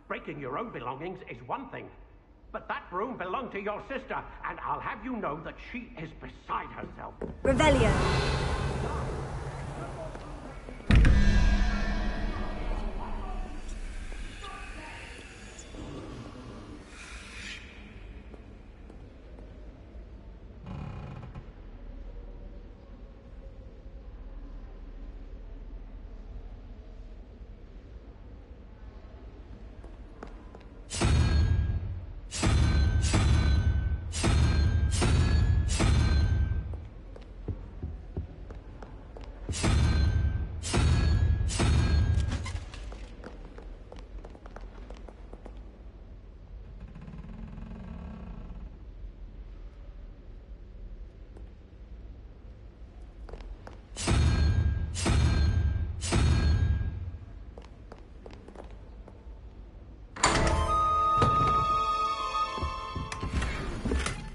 Breaking your own belongings is one thing. But that broom belonged to your sister, and I'll have you know that she is beside herself. Revelio.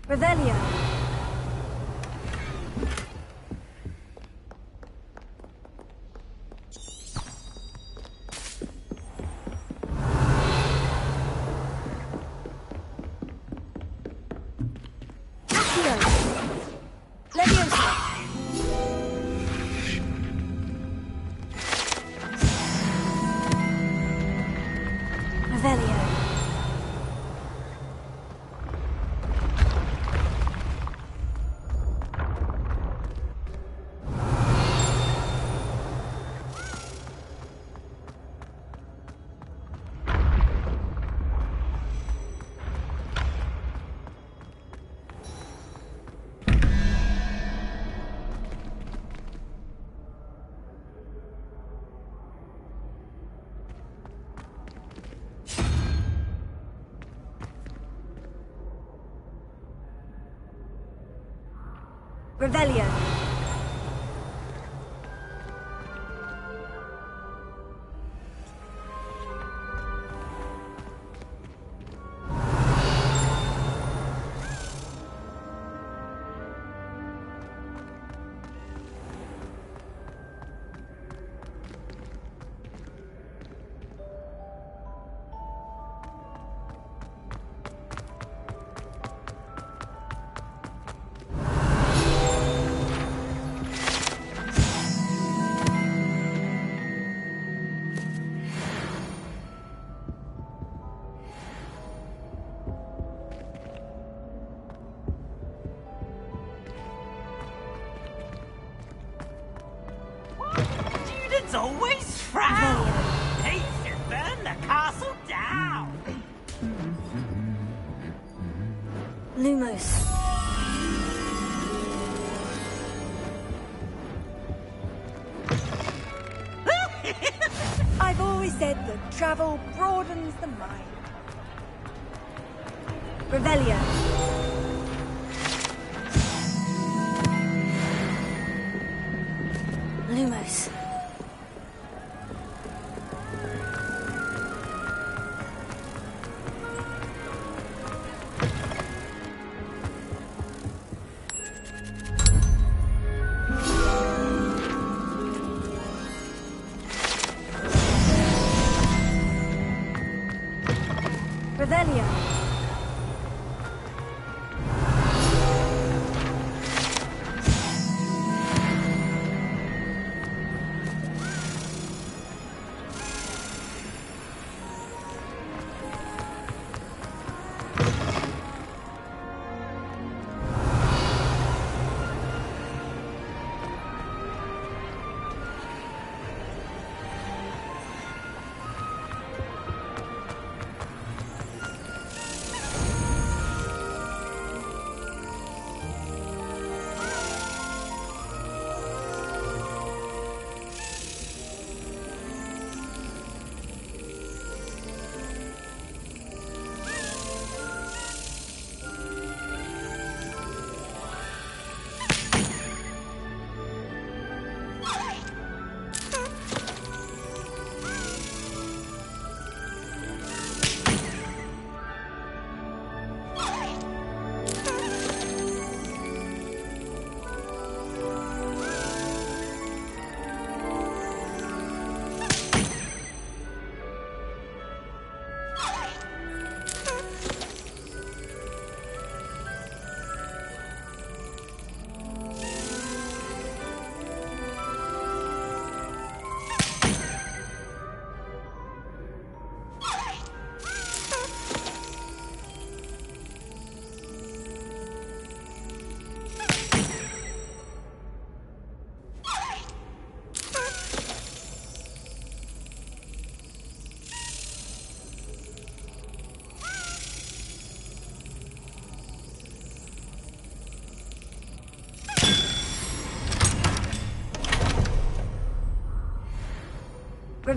Revelio. Revelio. Students always frown. They should burn the castle down. Lumos. I've always said that travel broadens the mind. Revelio. Lumos. Revelio.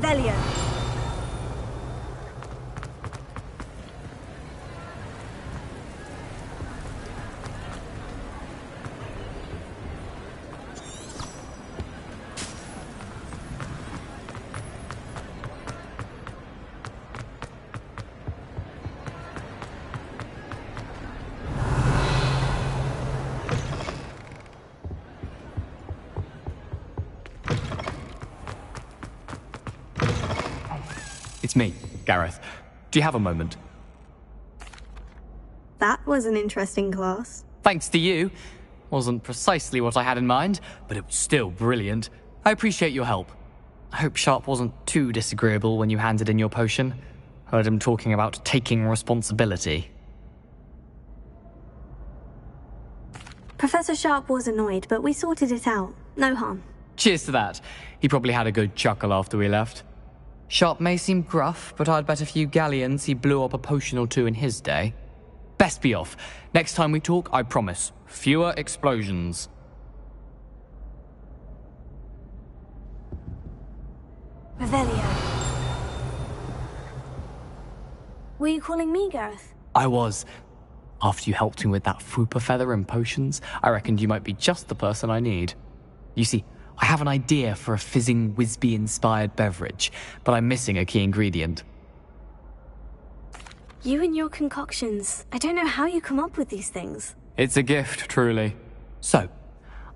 Revelio. It's me, Gareth. Do you have a moment? That was an interesting class. Thanks to you. Wasn't precisely what I had in mind, but it was still brilliant. I appreciate your help. I hope Sharp wasn't too disagreeable when you handed in your potion. Heard him talking about taking responsibility. Professor Sharp was annoyed, but we sorted it out. No harm. Cheers to that. He probably had a good chuckle after we left. Sharp may seem gruff, but I'd bet a few galleons he blew up a potion or two in his day. Best be off. Next time we talk, I promise. Fewer explosions. Revelio. Were you calling me, Gareth? I was. After you helped me with that Fupa feather and potions, I reckoned you might be just the person I need. You see, I have an idea for a fizzing Whizbee-inspired beverage, but I'm missing a key ingredient. You and your concoctions. I don't know how you come up with these things. It's a gift, truly. So,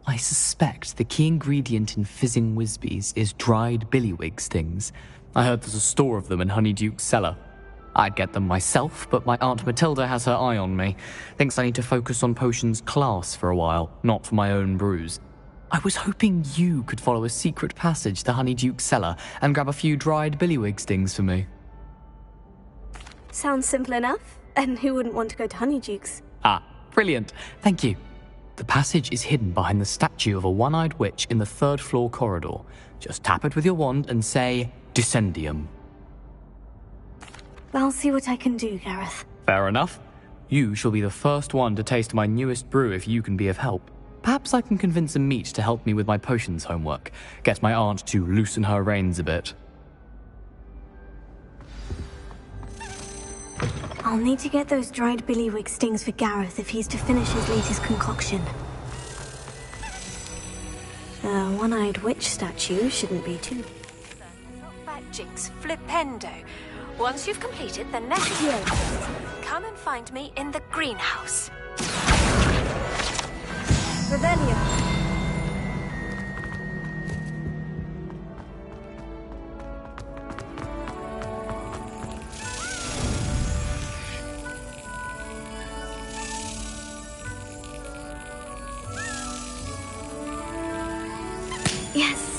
I suspect the key ingredient in fizzing Whizbees is dried billywig stings. I heard there's a store of them in Honeyduke's cellar. I'd get them myself, but my Aunt Matilda has her eye on me. Thinks I need to focus on potions class for a while, not for my own brews. I was hoping you could follow a secret passage to Honeyduke's cellar and grab a few dried billywig stings for me. Sounds simple enough. And who wouldn't want to go to Honeyduke's? Ah, brilliant. Thank you. The passage is hidden behind the statue of a one-eyed witch in the third-floor corridor. Just tap it with your wand and say, Descendium. I'll see what I can do, Gareth. Fair enough. You shall be the first one to taste my newest brew if you can be of help. Perhaps I can convince a meat to help me with my potions homework. Get my aunt to loosen her reins a bit. I'll need to get those dried billywig stings for Gareth if he's to finish his latest concoction. The one-eyed witch statue shouldn't be too... Jinx flipendo. Once you've completed the next year, come and find me in the greenhouse. Revelio. Yes.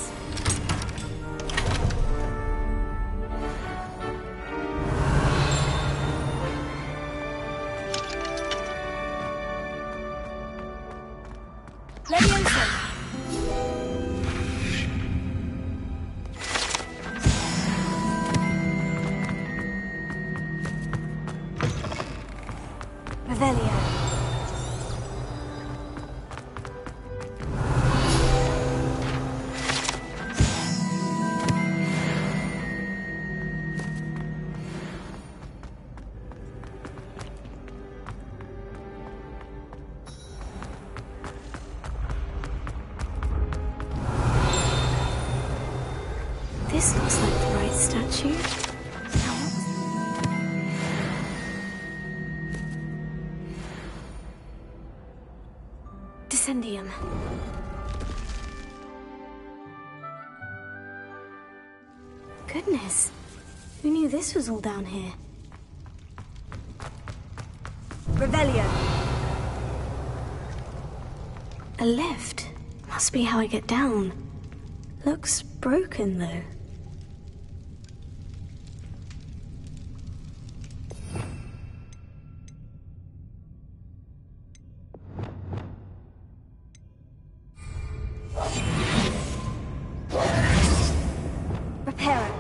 This looks like the right statue. Now what was... Descendium. Goodness. Who knew this was all down here? Revelio. A lift. Must be how I get down. Looks broken, though. Repair it.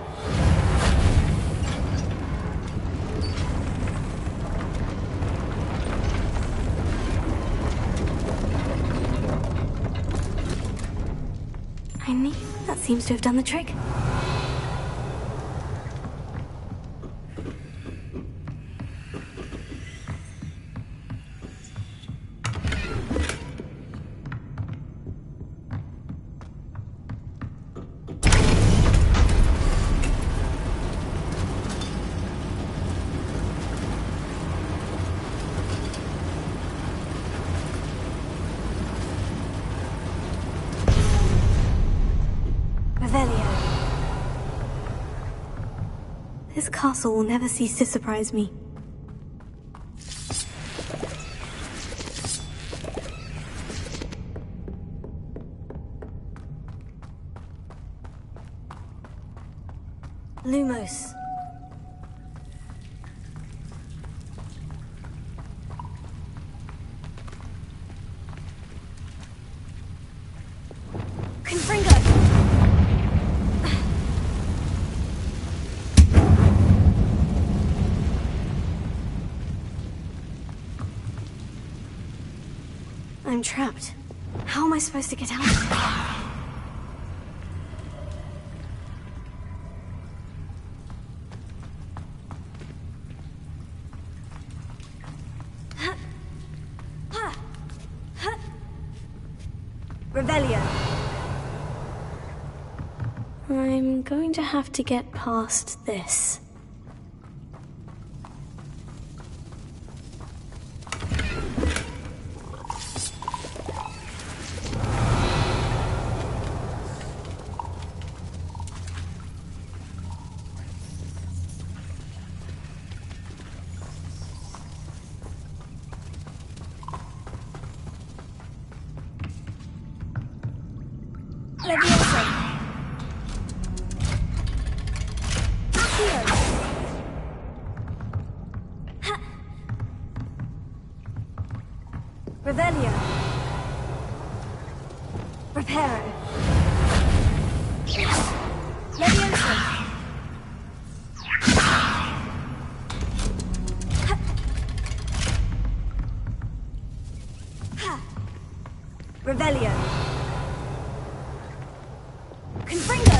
I need... That seems to have done the trick. this castle will never cease to surprise me. Lumos. Confringo! I'm trapped. How am I supposed to get out of here? Revelio. I'm going to have to get past this. Revelio. Reparo. Leviosa. Revelio. Confringo.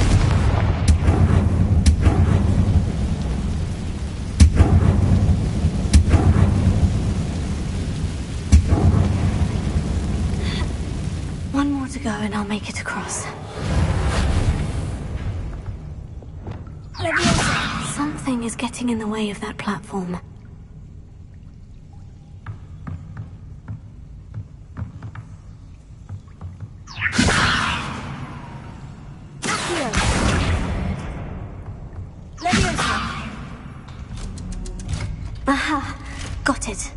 One more to go and I'll make it across. Leviosa. Something is getting in the way of that platform. Aha! Got it.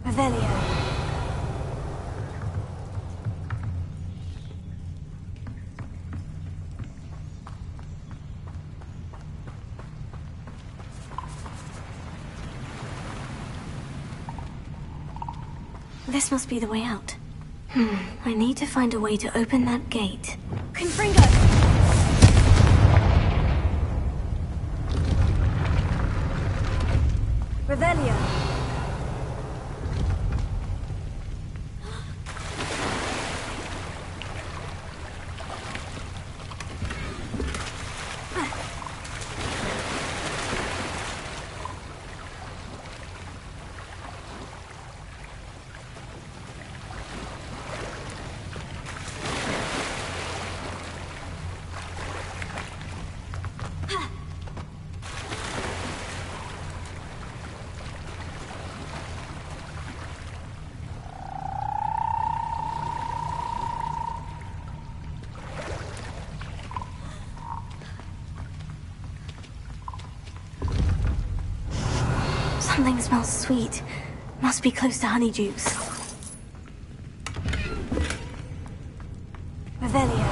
Revelio. This must be the way out. I need to find a way to open that gate. Confringo! Revelio. Something smells sweet. Must be close to Honeydukes. Revelio.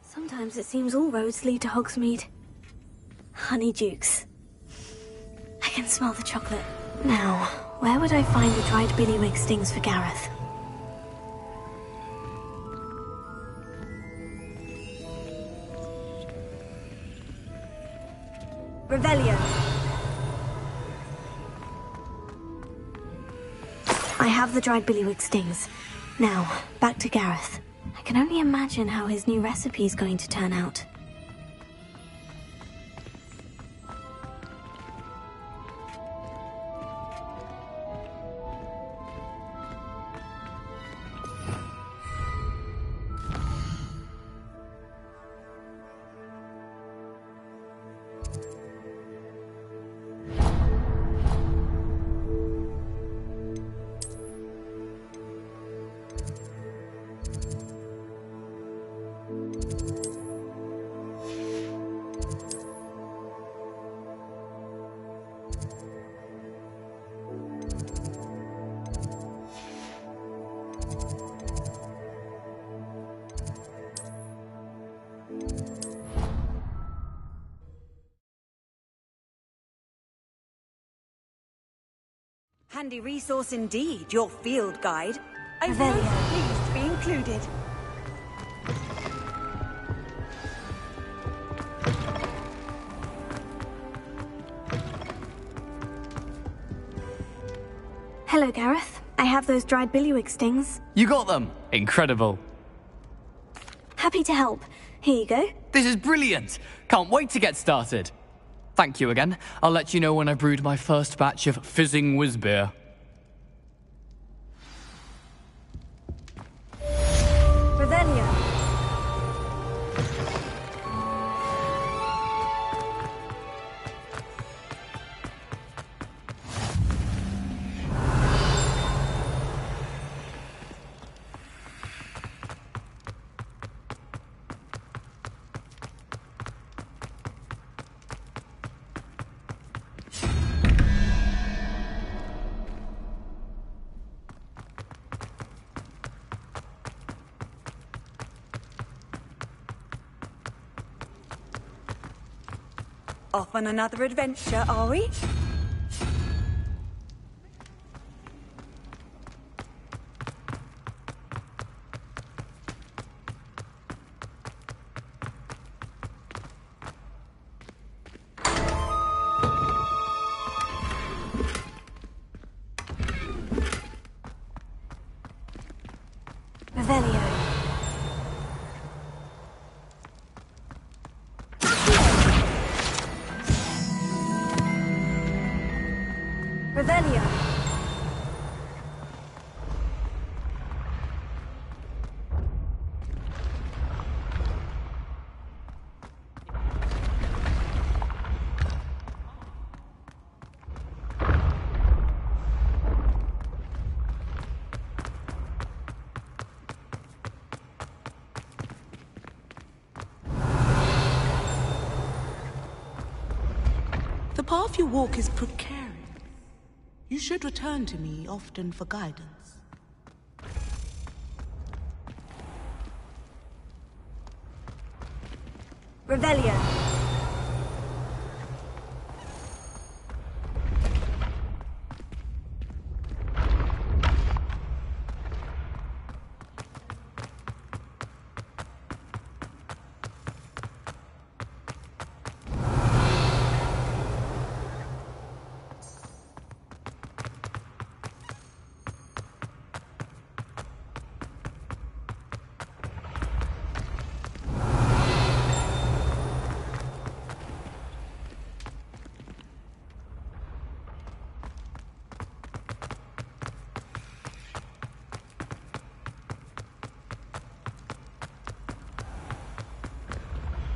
Sometimes it seems all roads lead to Hogsmeade. Honeydukes. I can smell the chocolate. Now, where would I find the dried billywig stings for Gareth? Revelio. I have the dried billywig stings. Now, back to Gareth. I can only imagine how his new recipe is going to turn out. Handy resource indeed, your field guide. I'm There you most are. pleased to be included. Hello, Gareth. I have those dried billywig stings. You got them! Incredible. Happy to help. Here you go. This is brilliant! Can't wait to get started. Thank you again. I'll let you know when I brewed my first batch of fizzing whizbeer. Revelio. Off on another adventure, are we? Revelio. Revelio. The path you walk is precarious. You should return to me often for guidance. Revelio.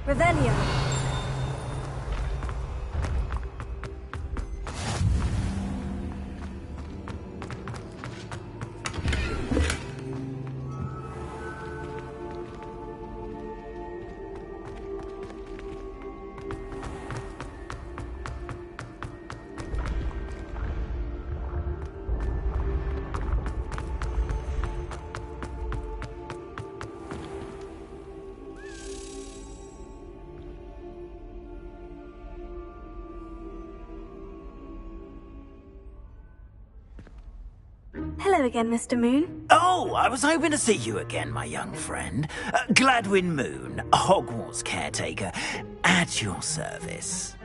Revelio. Hello again, Mr. Moon. Oh, I was hoping to see you again, my young friend. Gladwin Moon, Hogwarts caretaker, at your service.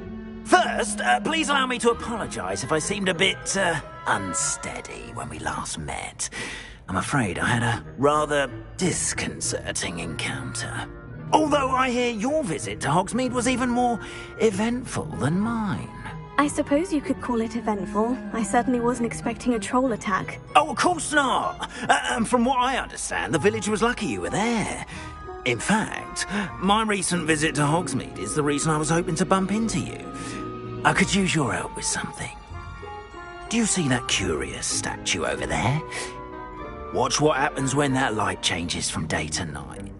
First, please allow me to apologise if I seemed a bit unsteady when we last met. I'm afraid I had a rather disconcerting encounter. Although I hear your visit to Hogsmeade was even more eventful than mine. I suppose you could call it eventful. I certainly wasn't expecting a troll attack. Oh, of course not. And from what I understand, the village was lucky you were there. In fact, my recent visit to Hogsmeade is the reason I was hoping to bump into you. I could use your help with something. Do you see that curious statue over there? Watch what happens when that light changes from day to night.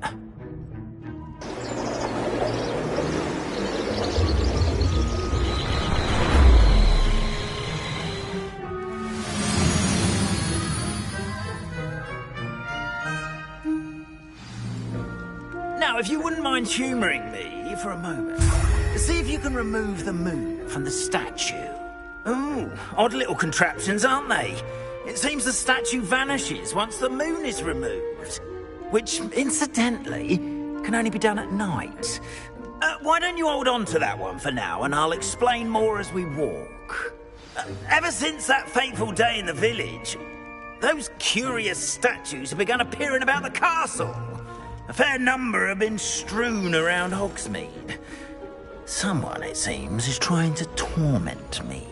Now, if you wouldn't mind humouring me for a moment, see if you can remove the moon from the statue. Ooh, odd little contraptions, aren't they? It seems the statue vanishes once the moon is removed. Which, incidentally, can only be done at night. Why don't you hold on to that one for now, and I'll explain more as we walk. Ever since that fateful day in the village, those curious statues have begun appearing about the castle. A fair number have been strewn around Hogsmeade. Someone, it seems, is trying to torment me.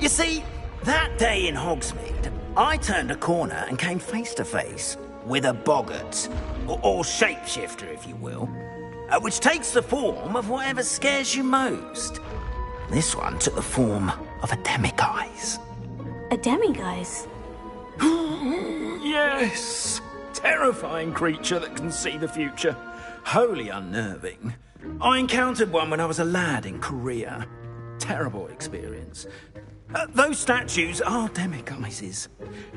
You see, that day in Hogsmeade, I turned a corner and came face to face with a boggart, or shapeshifter, if you will, which takes the form of whatever scares you most. This one took the form of a demiguise. A demiguise? Yes! Terrifying creature that can see the future. Wholly unnerving. I encountered one when I was a lad in Korea. Terrible experience. Those statues are demiguises.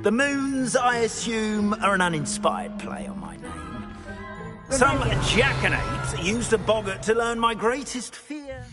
The moons, I assume, are an uninspired play on my name. Some jackanapes used a boggart to learn my greatest fear.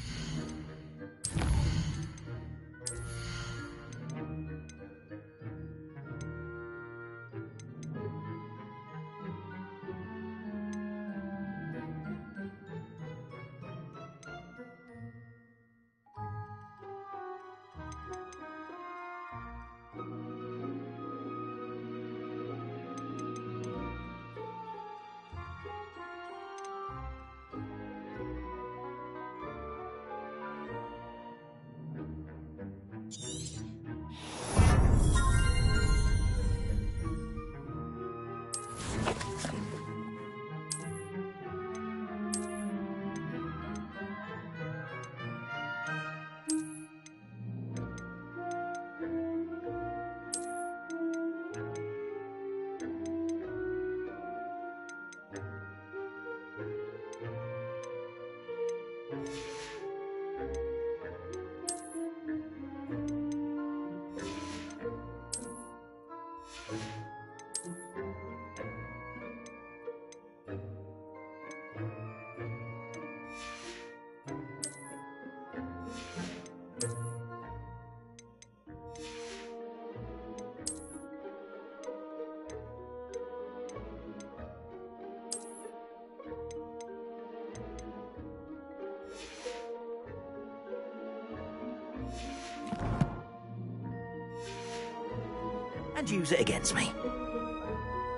And use it against me.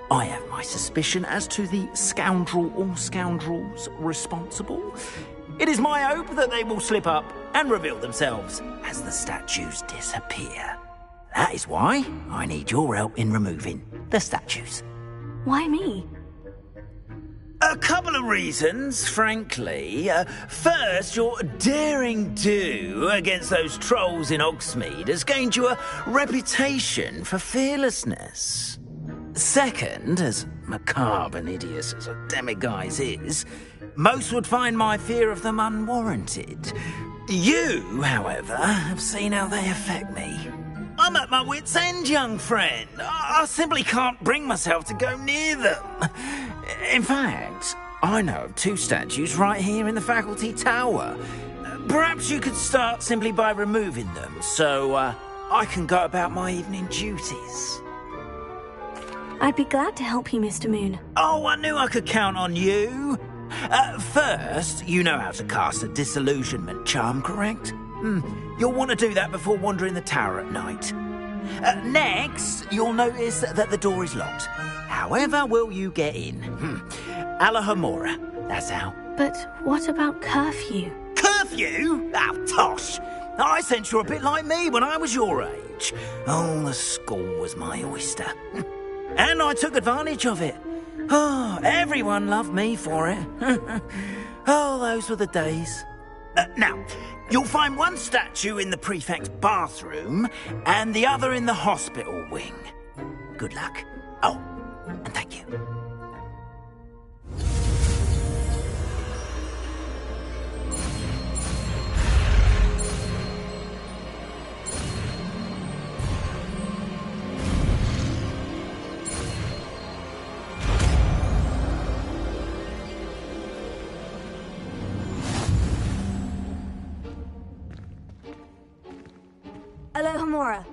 I have my suspicion as to the scoundrel or scoundrels responsible. It is my hope that they will slip up and reveal themselves as the statues disappear. That is why I need your help in removing the statues. Why me? A couple of reasons, frankly. First, your daring do against those trolls in Hogsmeade has gained you a reputation for fearlessness. Second, as macabre and hideous as a demiguise is, most would find my fear of them unwarranted. You, however, have seen how they affect me. I'm at my wit's end, young friend. I simply can't bring myself to go near them. In fact, I know of 2 statues right here in the faculty tower. Perhaps you could start simply by removing them, so I can go about my evening duties. I'd be glad to help you, Mr. Moon. Oh, I knew I could count on you. First, you know how to cast a disillusionment charm, correct? You'll want to do that before wandering the tower at night. Next, you'll notice that the door is locked. However will you get in? Alahomora, that's how. But what about curfew? Curfew? Oh, tosh! I sense you're a bit like me when I was your age. Oh, the school was my oyster. And I took advantage of it. Oh, everyone loved me for it. Oh, those were the days. Now, you'll find one statue in the prefect's bathroom and the other in the hospital wing. Good luck. Oh, and thank you. Alohomora.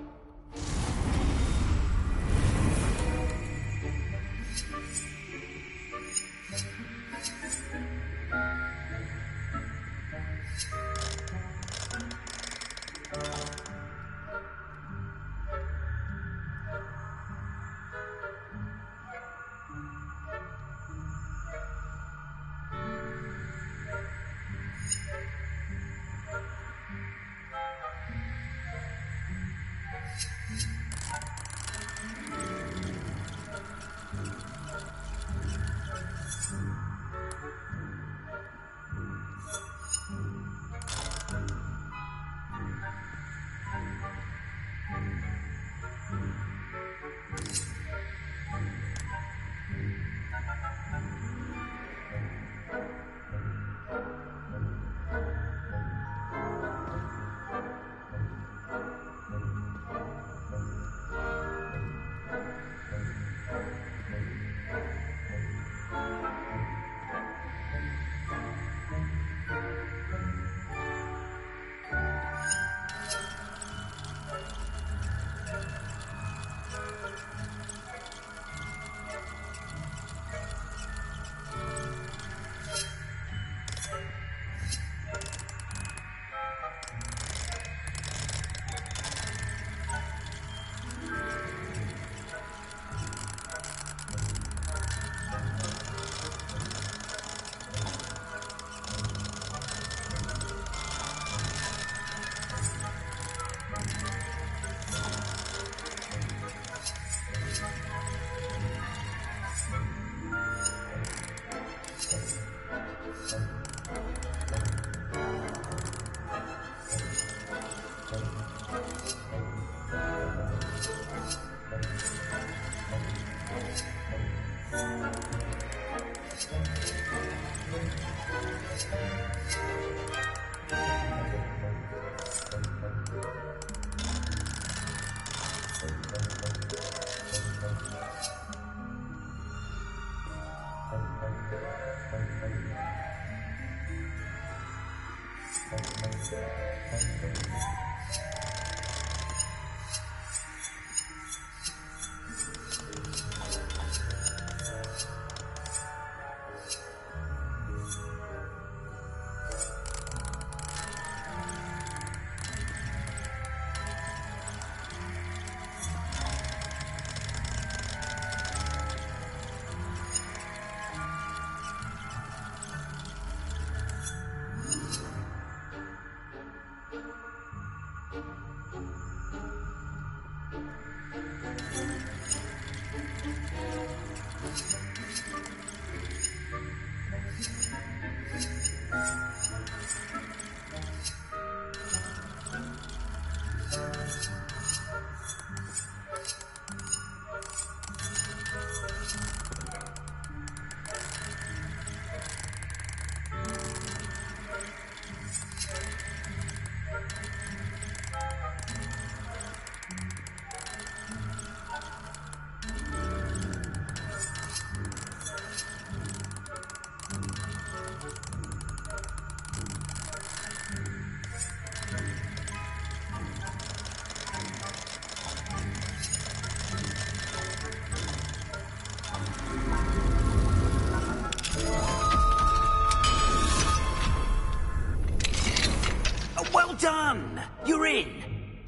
Well done! You're in.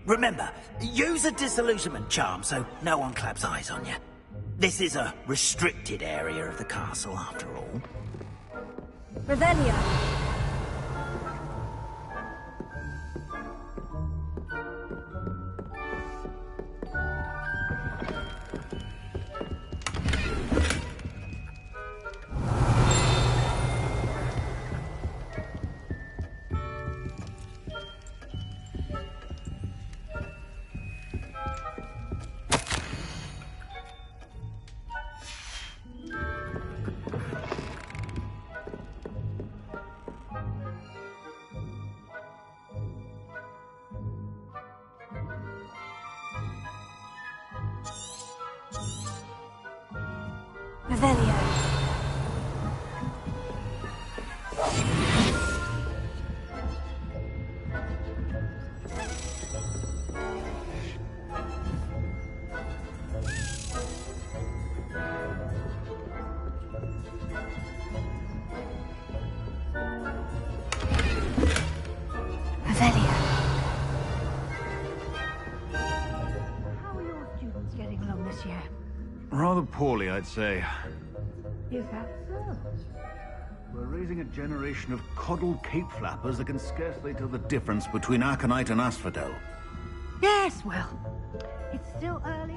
Remember, use a disillusionment charm so no one claps eyes on you. This is a restricted area of the castle, after all. Revelio. Revelio. monsieur? Rather poorly, I'd say. Is that so? We're raising a generation of coddled cape flappers that can scarcely tell the difference between aconite and asphodel. Yes, well, it's still early.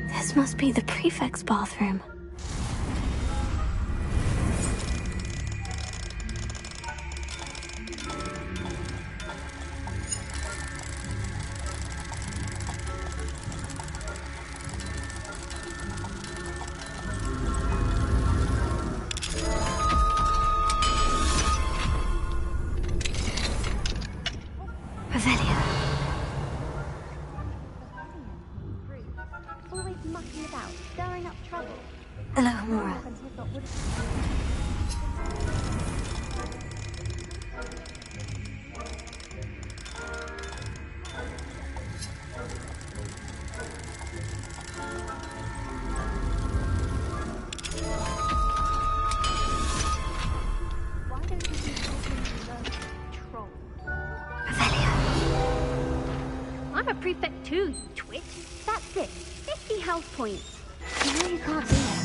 This must be the prefect's bathroom. Always mucking about, stirring up trouble. Hello, Mora. Why don't you do something to learn troll? I'm a prefect too, you twit. That's it. 50 health points. You know you can't do that.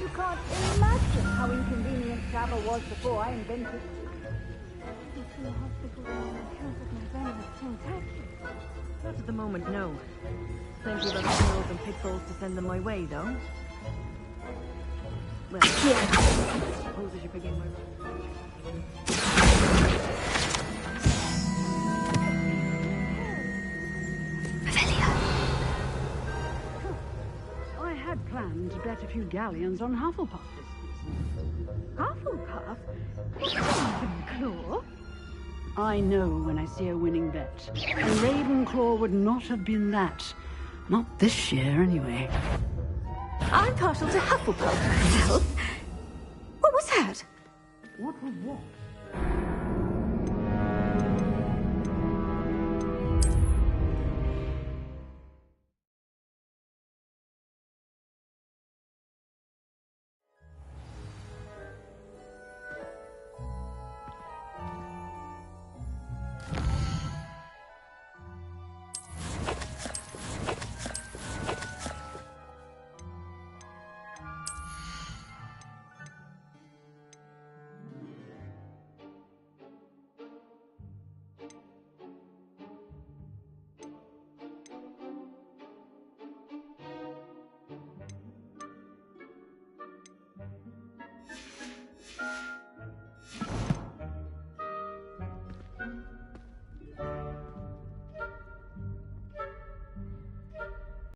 You can't imagine how inconvenient travel was before I invented it. Not at the moment, no. Plenty of other snails and pitfalls to send them my way, though. Well, yeah. I suppose I should begin my I had planned to bet a few galleons on Hufflepuff this season. Hufflepuff? Ravenclaw? I know when I see a winning bet. And Ravenclaw would not have been that. Not this year, anyway. I'm partial to Hufflepuff myself. What was that? What was what?